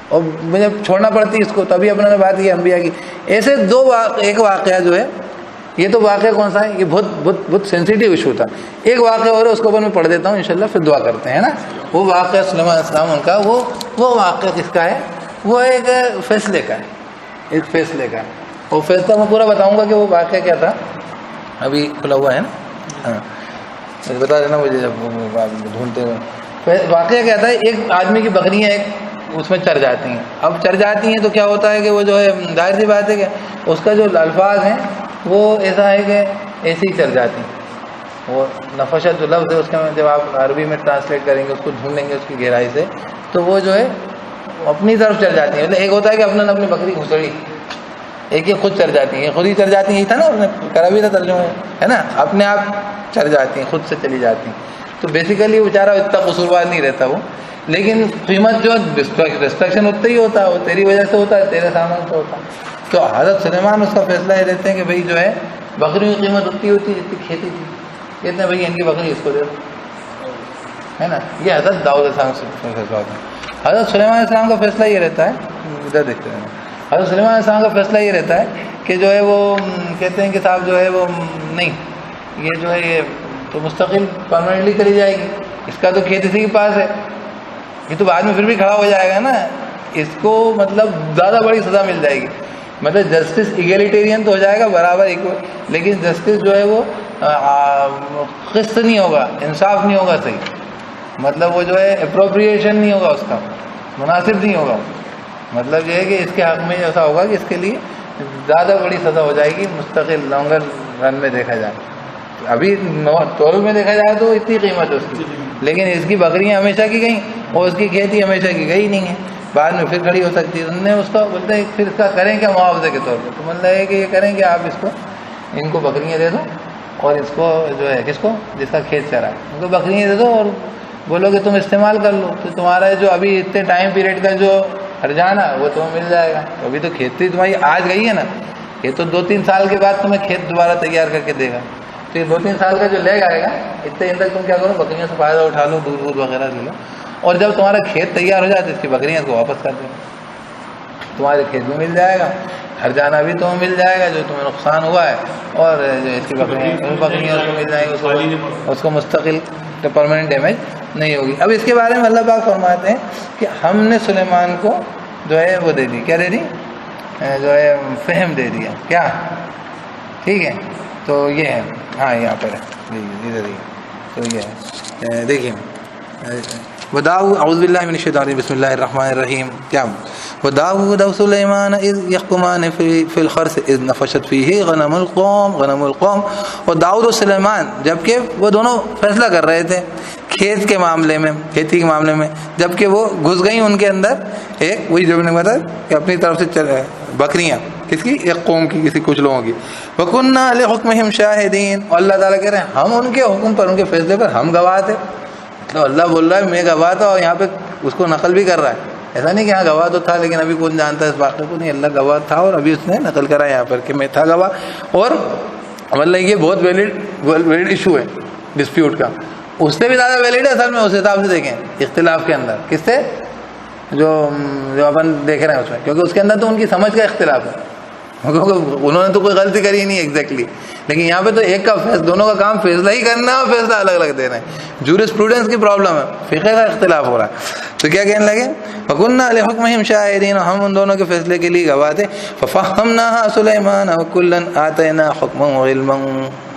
اور مجھے چھوڑنا پڑتی اس کو. تبھی اپنے نے بات کی انبیاء کی. ایسے ایک واقعہ جو ہے یہ تو واقعہ کون سا ہے، یہ بہت سینسیٹیو ایشو تھا. ایک واقعہ اور ہے اس کو میں پڑھ دیتا ہوں انشاءاللہ پھر دعا کرتے ہیں نا. وہ واقعہ سلیمان علیہ السلام ان کا وہ واقعہ کس کا ہے؟ وہ ایک فیصلے کا ہے، ایک فیصلے کا ہے. وہ فیصلہ میں پورا بتاؤں گا کہ وہ واقعہ کیا تھا. ابھی کھلا ہوا ہے نا، ہاں بتا دینا مجھے جب ڈھونڈتے ہوئے. واقعہ کیا تھا، ایک آدمی کی بکریاں ایک اس میں چر جاتی ہیں. اب چر جاتی ہیں تو کیا ہوتا ہے کہ وہ جو ہے ظاہر سی بات ہے کہ اس کا جو الفاظ ہیں وہ ایسا ہے کہ ایسے ہی چل جاتی ہیں. وہ نفشت جو لفظ ہے اس کا جب آپ عربی میں ٹرانسلیٹ کریں گے اس کو ڈھونڈیں گے اس کی گہرائی سے تو وہ جو ہے اپنی طرف چل جاتی ہیں. ایک ہوتا ہے کہ اپنی بکری گھسڑی، ایک یہ خود چل جاتی ہیں، خود ہی چل جاتی ہیں. یہی تھا نا اس نے کرا بھی تھا ترجمہ ہے نا، اپنے آپ چل جاتی ہیں، خود سے چلی جاتی ہیں. تو بیسیکلی بیچارہ اتنا قصوروار نہیں رہتا وہ، لیکن قیمت جو ڈسٹرکشن اتنا ہی ہوتا ہے، وہ تیری وجہ سے ہوتا ہے، تیرے سامان سے ہوتا ہے. تو حضرت سلیمان اس کا فیصلہ یہ دیتے ہیں کہ بھائی جو ہے بکری کی قیمت اتنی ہوتی ہے جتنی کھیتی تھی. کہتے ہیں بھائی ان کی بکری اس کو دے دو، ہے نا. یہ حضرت داؤد علیہ السلام سے فیصلہ ہوتا ہے. حضرت سلیمان علیہ السلام کا فیصلہ یہ رہتا ہے، ادھر دیکھتے ہیں. حضرت سلیمان علیہ السلام کا فیصلہ یہ رہتا ہے کہ جو ہے وہ کہتے ہیں کہ صاحب جو ہے وہ نہیں، یہ جو ہے یہ تو مستقل پرماننٹلی چلی جائے گی، اس کا تو کھیت اسی کے پاس ہے، یہ تو بعد میں پھر بھی کھڑا ہو جائے گا نا. اس کو مطلب زیادہ بڑی سزا مل جائے گی. مطلب جسٹس ایگیلیٹیرین تو ہو جائے گا برابر ایکول، لیکن جسٹس جو ہے وہ قسط نہیں ہوگا، انصاف نہیں ہوگا صحیح. مطلب وہ جو ہے اپروپریشن نہیں ہوگا، اس کا مناسب نہیں ہوگا. مطلب یہ ہے کہ اس کے حق میں ایسا ہوگا کہ اس کے لیے زیادہ بڑی سزا ہو جائے گی مستقل لانگر رن میں دیکھا جائے. ابھی تول میں دیکھا جائے تو اتنی قیمت ہے اس کی، لیکن اس کی بکریاں ہمیشہ کی گئیں اور اس کی کھیتی ہمیشہ کی گئی نہیں ہے، بعد میں پھر کھڑی ہو سکتی ہے. انہوں نے اس کا بولتے ہیں پھر اس کا کریں کیا معاوضے کے طور پہ. تو مطلب ہے کہ یہ کریں کہ آپ اس کو ان کو بکریاں دے دو اور اس کو جو ہے کس کو جس کا کھیت چرا ہے ان کو بکریاں دے دو اور بولو کہ تم استعمال کر لو، تو تمہارا جو ابھی اتنے ٹائم پیریڈ کا جو ہرجانہ وہ تمہیں مل جائے گا. ابھی تو کھیتی تمہاری آج گئی ہے نا، یہ تو 2-3 سال کے بعد تمہیں کھیت دوبارہ تیار کر کے دے گا. تو یہ 2-3 سال کا جو لیگ آئے گا اتنے دن تک تم کیا کرو بکریوں سے فائدہ اٹھا لو, دودھ وودھ وغیرہ لے لو, اور جب تمہارا کھیت تیار ہو جائے تو اس کی بکریاں کو واپس کر دو, تمہارے کھیت بھی مل جائے گا, ہر جانا بھی تمہیں مل جائے گا جو تمہیں نقصان ہوا ہے, اور جو اس کی بکریاں اس کو مل جائیں گی, اس کو مستقل پرماننٹ ڈیمیج نہیں ہوگی. اب اس کے بارے میں اللہ پاک فرماتے ہیں کہ ہم نے سلیمان کو جو ہے وہ دے دی, کیا دے دی, جو ہے فہم دے دیا, کیا, ٹھیک ہے. تو یہ ہے, ہاں یہاں پر ہے, ادھر ہی, تو یہ ہے, دیکھیے وداؤد, اعوذ باللہ من الشیطان الرجیم, بسم اللہ الرحمن الرحیم. کیا وداؤد وسلیمان اذ یحکمان فی الحرث اذ نفشت فیہ غنم القوم. اور داؤد و سلیمان جبکہ وہ دونوں فیصلہ کر رہے تھے کھیت کے معاملے میں, کھیتی کے معاملے میں, جبکہ وہ گھس گئیں ان کے اندر ایک, وہی جو نے بتایا کہ اپنی طرف سے بکریاں, کس کی, ایک قوم کی, کسی کچھ لوگوں کی. وَكُنَّا لِحُكْمِهِمْ شَاهِدِينَ, اور اللہ تعالیٰ کہہ رہے ہیں ہم ان کے حکم پر, ان کے فیصلے پر ہم گواہ تھے. تو اللہ بول رہا ہے میں گواہ تھا, اور یہاں پہ اس کو نقل بھی کر رہا ہے. ایسا نہیں کہ ہاں گواہ تو تھا لیکن ابھی کون جانتا ہے اس واقعے کو, نہیں, اللہ گواہ تھا اور ابھی اس نے نقل کرا یہاں پر کہ میں تھا گواہ. اور مطلب یہ بہت ویلڈ ایشو ہے ڈسپیوٹ کا, اس سے بھی زیادہ ویلڈ ہے اصل میں اس حساب سے دیکھیں اختلاف کے اندر, کس سے, جو اپن دیکھ رہے ہیں اس میں, کیونکہ اس کے اندر تو ان کی سمجھ کا اختلاف ہے, کیونکہ انہوں نے تو کوئی غلطی کری نہیں ایگزیکٹلی, لیکن یہاں پہ تو ایک کا دونوں کا کام فیصلہ ہی کرنا ہے اور فیصلہ الگ الگ دینا ہے. جورسپروڈنس کی پرابلم ہے, فقہ کا اختلاف ہو رہا ہے. تو کیا کہنے لگے, وَكُنَّا لِحُكْمِهِمْ شَاهِدِينَ, ہم ان دونوں کے فیصلے کے لیے گواہ تھے. فَفَهَّمْنَاهَا سُلَيْمَانَ وَكُلًّا آتَيْنَا حُكْمًا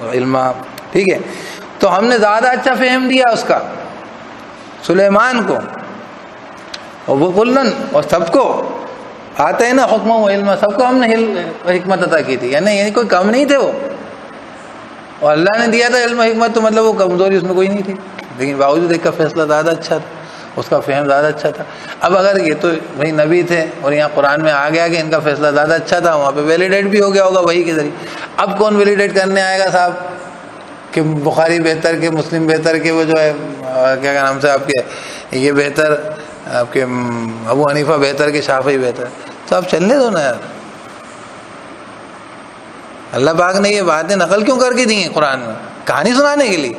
وَعِلْمًا. ٹھیک ہے, تو ہم نے زیادہ اچھا فہم دیا اس کا سلیمان کو, اور وہ کلن, اور سب کو, آتے ہیں نا حکم و علم, سب کو ہم نے حکمت عطا کی تھی, یعنی کوئی کم نہیں تھے وہ, اور اللہ نے دیا تھا علم و حکمت, تو مطلب وہ کمزوری اس میں کوئی نہیں تھی, لیکن باوجود ایک کا فیصلہ زیادہ اچھا تھا, اس کا فہم زیادہ اچھا تھا. اب اگر یہ تو بھائی نبی تھے اور یہاں قرآن میں آ گیا کہ ان کا فیصلہ زیادہ اچھا تھا, وہاں پہ ویلیڈیٹ بھی ہو گیا ہوگا وہی کے ذریعے. اب کون ویلیڈیٹ کرنے آئے گا صاحب کہ بخاری بہتر کہ مسلم بہتر کہ وہ جو ہے کیا نام سے آپ کے یہ بہتر, آپ کے ابو حنیفہ بہتر کہ شافعی بہتر, تو آپ چلنے دو نا یار. اللہ پاک نے یہ باتیں نقل کیوں کر کے دی ہیں قرآن میں, کہانی سنانے کے لیے,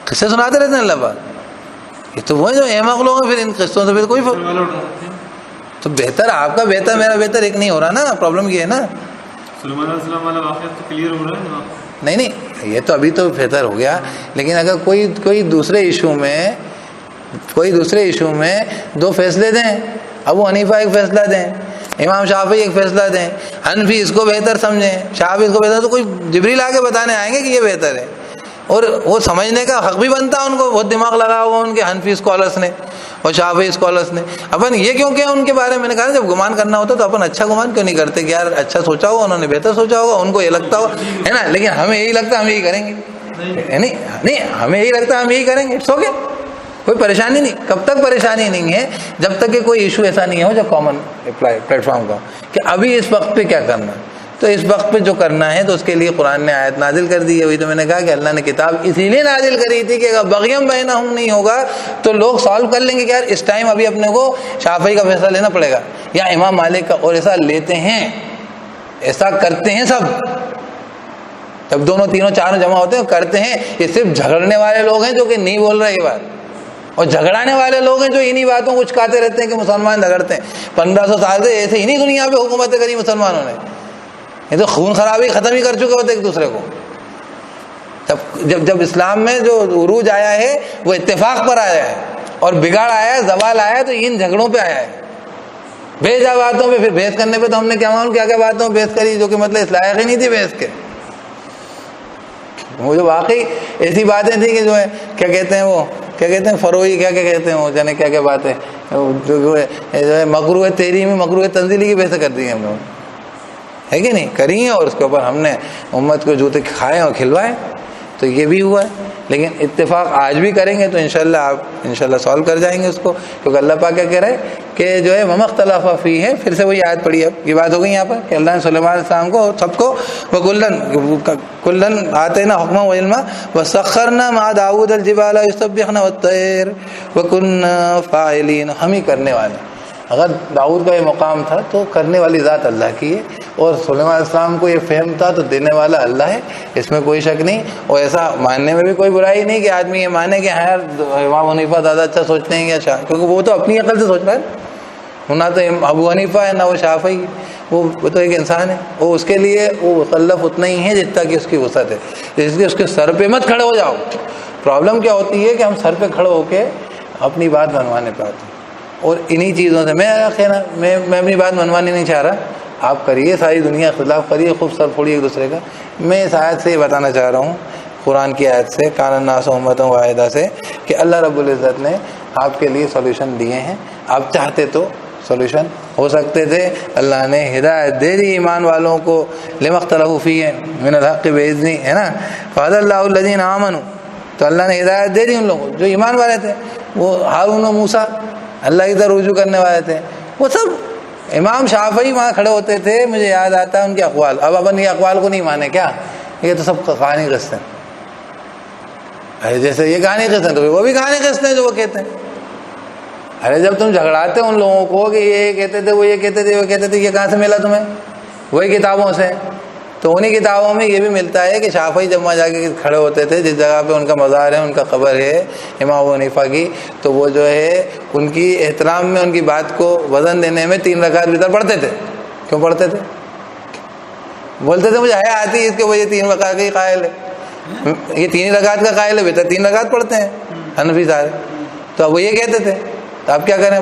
قصے سناتے رہتے ہیں اللہ پاک. یہ تو وہ جو احمق لوگ ہیں, پھر ان قصوں سے پھر کوئی تو بہتر آپ کا بہتر میرا بہتر ایک نہیں ہو رہا نا, پرابلم یہ ہے نا. سلیمان علیہ السلام والا واقعہ تو کلیئر ہو رہا ہے نا. نہیں, یہ تو ابھی تو بہتر ہو گیا, لیکن اگر کوئی دوسرے ایشو میں دو فیصلے دیں, ابو حنیفہ ایک فیصلہ دیں, امام شافعی ایک فیصلہ دیں, حنفی اس کو بہتر سمجھیں, شافعی اس کو بہتر, تو کوئی جبریل آ کے بتانے آئیں گے کہ یہ بہتر ہے, اور وہ سمجھنے کا حق بھی بنتا ہے ان کو, بہت دماغ لگا ہوا ان کے حنفی اسکالرس نے اور شافعی اسکالرس نے. اپن یہ کیوں کیا ان کے بارے میں نے کہا جب گمان کرنا ہوتا تو اپن اچھا گمان کیوں نہیں کرتے کہ یار اچھا سوچا ہوگا انہوں نے, بہتر سوچا ہوگا, ان کو یہ لگتا ہو ہے نا, لیکن ہمیں یہی لگتا ہے ہم یہی کریں گے, نہیں ہمیں یہی لگتا ہے ہم یہی کریں گے, اٹس اوکے, کوئی پریشانی نہیں. کب تک پریشانی نہیں ہے, جب تک کہ کوئی ایشو ایسا نہیں ہو جو کامن پلیٹ فارم کا, کہ ابھی اس وقت پہ کیا کرنا ہے. تو اس وقت پہ جو کرنا ہے تو اس کے لیے قرآن نے آیت نازل کر دی ہے. وہی تو میں نے کہا کہ اللہ نے کتاب اسی لیے نازل کری تھی کہ اگر بغیم بینہم نہیں ہوگا تو لوگ سالو کر لیں گے کہ یار اس ٹائم ابھی اپنے کو شافعی کا فیصلہ لینا پڑے گا یا امام مالک کا, اور ایسا لیتے ہیں, ایسا کرتے ہیں سب. جب دونوں تینوں چاروں جمع ہوتے ہیں کرتے ہیں. یہ صرف جھگڑنے والے لوگ ہیں جو کہ نہیں بول رہے یہ بات, اور جھگڑانے والے لوگ ہیں جو انہی باتوں کو چکاتے رہتے ہیں کہ مسلمان جھگڑتے ہیں. 1500 سال سے ایسے ہی نہیں دنیا پہ حکومتیں کری مسلمانوں نے, یہ تو خون خرابی ختم ہی کر چکے ہوتے ایک دوسرے کو. جب اسلام میں جو عروج آیا ہے وہ اتفاق پر آیا ہے, اور بگاڑ آیا ہے, زوال آیا ہے تو ان جھگڑوں پہ آیا ہے, بے جا باتوں پہ. پھر بحث کرنے پہ تو ہم نے کیا معلوم کیا باتوں پہ بحث کری جو کہ مطلب اس لائق ہی نہیں تھی بحث کے. وہ جو واقعی ایسی باتیں تھیں کہ جو ہے کیا کہتے ہیں وہ کیا کہتے ہیں فروئی کیا کہتے ہیں وہ جانے کیا باتیں جو ہے مکروہ تحریمی میں مکروہ تنزیلی کی بحثیں کر دی ہیں ہم لوگوں, ہے کہ نہیں کری ہیں, اور اس کے اوپر ہم نے امت کو جوتے کھائے اور کھلوائے. تو یہ بھی ہوا ہے, لیکن اتفاق آج بھی کریں گے تو انشاءاللہ آپ انشاءاللہ سالو کر جائیں گے اس کو, کیونکہ اللہ پاک کیا کہہ رہے ہیں کہ جو ہے وما اختلف فیہ ہے. پھر سے وہی آیت پڑھی, اب یہ بات ہو گئی یہاں پر کہ اللہ نے سلیمان علیہ السلام کو سب کو کلن آتینا حکما و علما وسخرنا مع داؤد الجبال یسبحن والطیر وکنا فاعلین, ہم ہی کرنے والے. اگر داؤد کا یہ مقام تھا تو کرنے والی ذات اللہ کی ہے، اور سلیمان علیہ السلام کو یہ فہم تھا تو دینے والا اللہ ہے، اس میں کوئی شک نہیں۔ اور ایسا ماننے میں بھی کوئی برائی نہیں کہ آدمی یہ مانے کہ ہاں یار امام حنیفہ زیادہ اچھا سوچتے ہیں یا کیونکہ وہ تو اپنی عقل سے سوچ رہا ہے، نہ تو ابو حنیفہ ہے نہ وہ شافعی، وہ تو ایک انسان ہے، وہ اس کے لیے وہ مکلف اتنا ہی ہے جتنا کہ اس کی وسعت ہے، اس لیے اس کے سر پہ مت کھڑے ہو جاؤ۔ پرابلم کیا ہوتی ہے کہ ہم سر پہ کھڑے ہو کے اپنی بات منوانے پہ آتے ہیں، اور انہی چیزوں سے میں اپنی بات منوانی نہیں چاہ رہا، آپ کریے، ساری دنیا اختلاف کریے، خوب سر پھوڑیے ایک دوسرے کا۔ میں اس آیت سے یہ بتانا چاہ رہا ہوں، قرآن کی آیت سے، کان الناس امۃ واحدہ سے، کہ اللہ رب العزت نے آپ کے لیے سولوشن دیے ہیں، آپ چاہتے تو سولوشن ہو سکتے تھے۔ اللہ نے ہدایت دے دی ایمان والوں کو، لما اختلفوا فیہ من الحق بإذنہ، ہے نا، فہدی اللہ الذین آمنوا، تو اللہ نے ہدایت دے دی ان لوگوں کو جو ایمان والے تھے، وہ ہارون و موسیٰ اللہ کی طرف رجوع کرنے والے تھے، وہ سب امام شافعی وہاں کھڑے ہوتے تھے، مجھے یاد آتا ہے ان کے اقوال۔ اب اپن یہ اقوال کو نہیں مانے کیا، یہ تو سب کہانی قصے ہیں، جیسے یہ کہانی قصے ہیں تو وہ بھی کہانی قصے ہیں جو وہ کہتے ہیں۔ ارے جب تم جھگڑاتے ان لوگوں کو کہ یہ کہتے تھے، وہ یہ کہتے تھے، وہ کہتے تھے، یہ کہاں سے ملا تمہیں؟ وہی کتابوں سے۔ تو انہی کتابوں میں یہ بھی ملتا ہے کہ شافعی جب وہاں جا کے کھڑے ہوتے تھے، جس جگہ پہ ان کا مزار ہے، ان کا قبر ہے امام ابو حنیفہ کی، تو وہ جو ہے ان کی احترام میں، ان کی بات کو وزن دینے میں 3 رکعت وتر پڑھتے تھے۔ کیوں پڑھتے تھے؟ بولتے تھے مجھے حیا آتی ہے اس کے، وہ یہ 3 رکعت کا ہی قائل ہے، یہ 3 رکعت کا قائل ہے، وتر 3 رکعت پڑھتے ہیں حنفی سارے۔ تو اب وہ یہ کہتے تھے، تو اب کیا کریں؟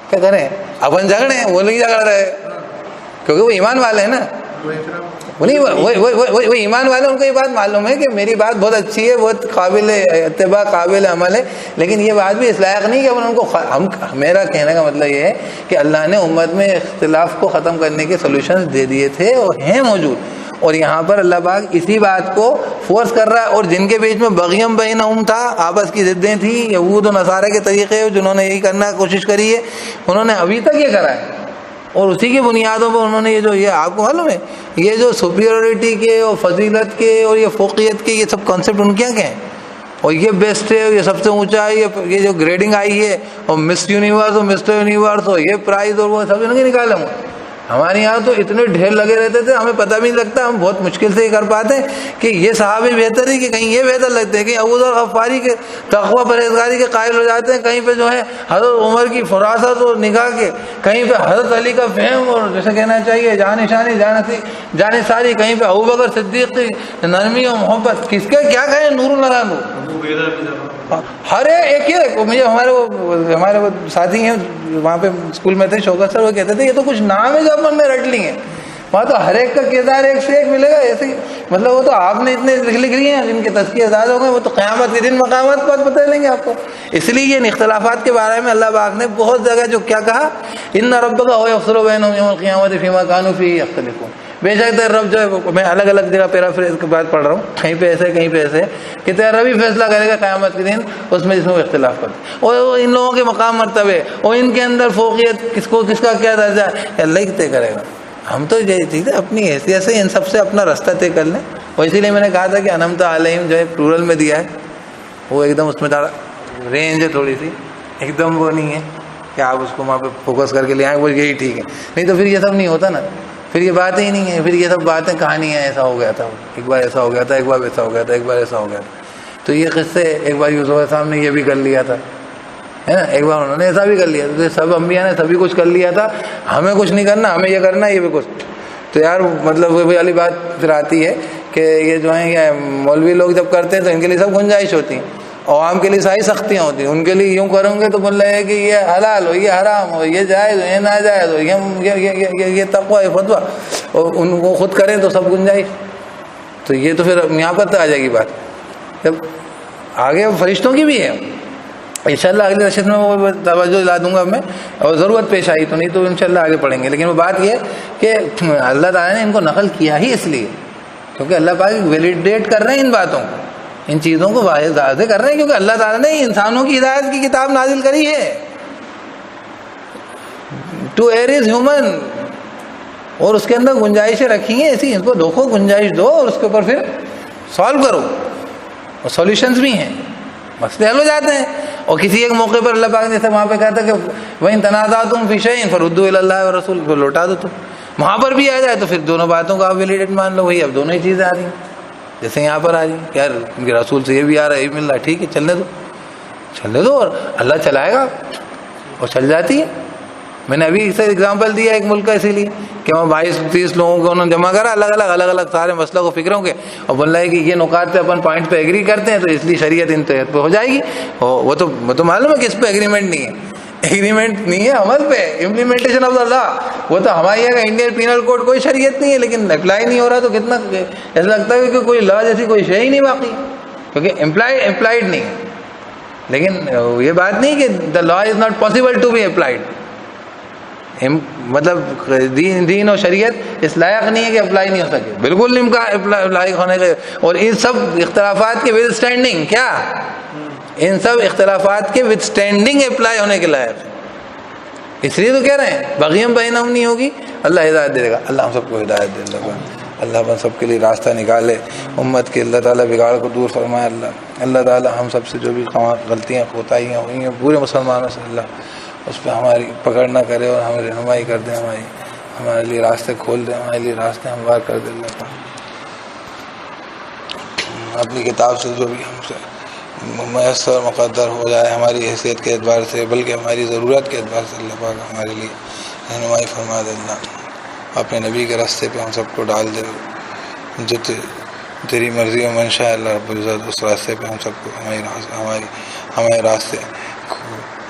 کیا کریں؟ اپن جھگڑے ہیں، وہ نہیں جھگڑ رہے کیونکہ وہ ایمان والے ہیں نا، وہ ایمان والے، ان کو یہ بات معلوم ہے کہ میری بات بہت اچھی ہے، بہت قابل اتباع، قابل عمل ہے، لیکن یہ بات بھی اس لائق نہیں کہ ان کو میرا کہنے کا مطلب یہ ہے کہ اللہ نے امت میں اختلاف کو ختم کرنے کے سولوشنز دے دیے تھے اور ہیں موجود، اور یہاں پر اللہ پاک اسی بات کو فورس کر رہا ہے۔ اور جن کے بیچ میں بغیم بینہم تھا، آپس کی ضدیں تھیں، یہود و نصارہ کے طریقے جنہوں نے یہی کرنا کوشش کری ہے، انہوں نے ابھی تک یہ کرا ہے، اور اسی کی بنیادوں پر انہوں نے یہ آپ کو معلوم ہے، یہ جو سپیریورٹی کے اور فضیلت کے اور یہ فوقیت کے یہ سب کانسیپٹ ان کے ہیں، اور یہ بیسٹ ہے، یہ سب سے اونچا ہے، یہ جو گریڈنگ آئی ہے، اور مس یونیورس اور مسٹر یونیورس اور یہ پرائز اور وہ سب ان کے نکالے ہوں۔ ہمارے یہاں تو اتنے ڈھیر لگے رہتے تھے، ہمیں پتہ بھی نہیں لگتا، ہم بہت مشکل سے یہ کر پاتے کہ یہ صحابی بہتر ہے کہ کہیں یہ بہتر لگتے ہیں، کہیں ابو ذر غفاری کے تقویٰ پرہیزگاری کے قائل ہو جاتے ہیں، کہیں پہ جو ہے حضرت عمر کی فراست اور نگاہ کے، کہیں پہ حضرت علی کا فہم اور جیسے کہنا چاہیے جانشانی جانثاری، کہیں پہ ابوبکر صدیق کی نرمی اور محبت، کس کے کیا کہیں، نور اللہ نور، ہر ایک ہی۔ مجھے ہمارے وہ ساتھی ہیں وہاں پہ اسکول میں تھے، شوکت سر، وہ کہتے تھے یہ تو کچھ نام ہے جو اپن نے رٹ لی ہیں، وہاں تو ہر ایک کا کردار ایک سے ایک ملے گا، ایسے مطلب وہ تو آپ نے اتنے لکھ لیے ہیں جن کے تزکیے آزاد ہو گئے، وہ تو قیامت کے دن مقامات پر بتا لیں گے آپ کو۔ اس لیے ان اختلافات کے بارے میں اللہ پاک نے بہت جگہ جو کیا کہا، ان ربک هو یفصل بینہم یوم القیامۃ فیما کانوا فیہ یختلفون، بے شک تیرا رب جو ہے، میں الگ الگ جگہ پیرافریز کے بعد پڑھ رہا ہوں، کہیں پہ ایسے کہیں پہ ایسے، کہ تیرا رب ہی فیصلہ کرے گا قیامت کے دن اس میں جس میں وہ اختلاف کرتے، اور ان لوگوں کے مقام مرتبے اور ان کے اندر فوقیت کس کا کیا درجہ ہے، اللہ ہی طے کرے گا۔ ہم تو یہ چیز ہے اپنی حیثیت سے ان سب سے اپنا راستہ طے کر لیں، اور اسی لیے میں نے کہا تھا کہ انعمت علیہم جو ہے پلورل میں دیا ہے، وہ ایک دم اس میں رینج ہے تھوڑی سی، ایک دم وہ نہیں ہے کہ آپ اس کو وہاں پہ فوکس کر کے لے آئیں وہ یہی ٹھیک ہے، نہیں تو پھر یہ سب نہیں ہوتا نا، پھر یہ باتیں ہی نہیں ہیں، پھر یہ سب باتیں کہانیاں، ایسا ہو گیا تھا، ایک بار ایسا ہو گیا تھا، ایک بار ایسا ہو گیا تھا، ایک بار ایسا ہو گیا تھا، تو یہ قصے ایک بار یوسف علیہ السلام نے یہ بھی کر لیا تھا، ہے نا، ایک بار انہوں نے ایسا بھی کر لیا تھا، سب انبیاء نے سبھی کچھ کر لیا تھا، ہمیں کچھ نہیں کرنا، ہمیں یہ کرنا ہے، یہ بھی کچھ۔ تو یار مطلب وہ والی بات پھر آتی ہے کہ یہ جو ہیں یہ مولوی لوگ جب کرتے ہیں تو ان کے لیے سب گنجائش ہوتی ہیں، عوام کے لیے ساری سختیاں ہوتی ہیں، ان کے لیے یوں کروں گے تو بول رہے ہیں کہ یہ حلال ہو، یہ حرام ہو، یہ جائز ہو، یہ ناجائز ہو، یہ تقوی، یہ فتویٰ، اور ان کو خود کریں تو سب گنجائش۔ تو یہ تو پھر یہاں پر آ جائے گی بات، جب آگے فرشتوں کی بھی ہے، انشاءاللہ اگلی نشست میں وہ توجہ دلا دوں گا میں، اور ضرورت پیش آئی تو، نہیں تو انشاءاللہ آگے پڑھیں گے۔ لیکن وہ بات یہ کہ اللہ تعالیٰ نے ان کو نقل کیا ہی اس لیے کیونکہ اللہ پاک ویلیڈیٹ کر رہے ہیں ان باتوں کو، ان چیزوں کو واضح کر رہے ہیں، کیونکہ اللہ تعالیٰ نے انسانوں کی ہدایت کی کتاب نازل کری ہے، ٹو ایئر از ہیومن، اور اس کے اندر گنجائشیں رکھی ہیں ایسی، ان کو دیکھو، گنجائش دو اور اس کے اوپر پھر سالو کرو، اور سولوشنز بھی ہیں، مسئلے حل ہو جاتے ہیں۔ اور کسی ایک موقع پر اللہ پاک نے جیسے وہاں پہ کہتا کہ وَإِن تَنَازَعْتُمْ فِي شَيْءٍ فَرُدُّوهُ إِلَى اللَّهِ وَالرَّسُولِ، تو لوٹا دو. تو وہاں پر بھی آ جائے تو پھر دونوں باتوں کو آپ ویلیڈیٹ مان لو، وہی اب دونوں ہی چیزیں آ رہی ہیں جیسے یہاں پر آ رہی ہیں. یار ان کے رسول سے یہ بھی آ رہا ہے، یہ بھی مل رہا ہے، ٹھیک ہے چلنے دو، چلنے دو، اور اللہ چلائے گا اور چل جاتی ہے. میں نے ابھی سے اگزامپل دیا ایک ملک کا، اسی لیے کہ وہاں 22-30 لوگوں کو انہوں نے جمع کرا، الگ الگ سارے مسئلہ کو فکروں کے، اور بول رہا ہے کہ یہ نکات پہ اپن پوائنٹ پہ ایگری کرتے ہیں تو اس لیے شریعت ان پہ ہو جائے گی. وہ تو معلوم ہے کہ اس پہ ایگریمنٹ نہیں ہے، ایگریمنٹ نہیں ہے عمل پہ، امپلیمنٹیشن آف دا لا. وہ تو ہماری ہے انڈین پینل کوڈ کوئی شریعت نہیں ہے لیکن اپلائی نہیں ہو رہا، تو کتنا ایسا لگتا ہے کہ کوئی لا جیسی کوئی شے ہی نہیں باقی، کیونکہ امپلائڈ نہیں ہے. لیکن یہ بات نہیں کہ the law is not possible to be applied, مطلب دین اور شریعت اس لائق نہیں ہے کہ اپلائی نہیں ہو سکے، بالکل لائق ہونے کے. اور ان سب اختلافات کے ود اسٹینڈنگ، کیا ان سب اختلافات کے ود اسٹینڈنگ اپلائی ہونے کے لائق ہے. اس لیے تو کہہ رہے ہیں بغیم بینہم نہیں ہوگی، اللہ ہدایت دے گا. اللہ ہم سب کو ہدایت دے گا، اللہ ہم سب کے لیے راستہ نکالے. امت کے اللہ تعالیٰ بگاڑ کو دور فرمائے. اللہ تعالیٰ ہم سب سے جو بھی غلطیاں کوتاہیاں ہوئی ہیں پورے مسلمانوں سے اللہ اس پہ ہماری پکڑ نہ کرے اور ہمیں رہنمائی کر دیں، ہمارے لیے راستے کھول دیں، ہمارے لیے راستے ہموار کر دیں. اللہ تعالیٰ اپنی کتاب سے جو بھی ہم سے میسر مقدر ہو جائے ہماری حیثیت کے اعتبار سے، بلکہ ہماری ضرورت کے اعتبار سے، اللہ پاک ہمارے لیے رہنمائی فرما دے. اللہ اپنے نبی کے راستے پہ ہم سب کو ڈال دے، جو تیری مرضی و منشا ہے. اللہ رب العزت اس راستے پہ ہم سب کو ہمارے راستے کو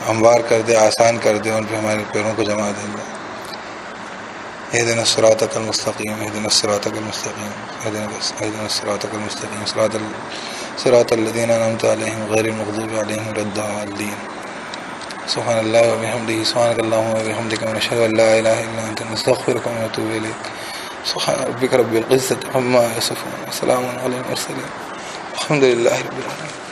ہموار کر دے، آسان کر دے، ان پہ ہمارے پیروں کو جما دے. اهدنا الصراط المستقيم، اهدنا الصراط المستقيم، اهدنا الصراط المستقيم، صراط الذين أنعمت عليهم غير المغضوب عليهم ولا الضالين. سبحان الله وبحمده، سبحانك اللهم وبحمدك، ونشهد أن لا إله إلا أنت، نستغفرك ونتوب إليك. سبحان ربك رب العزة عما يصفون، وسلام على المرسلين، الحمد لله رب العالمين.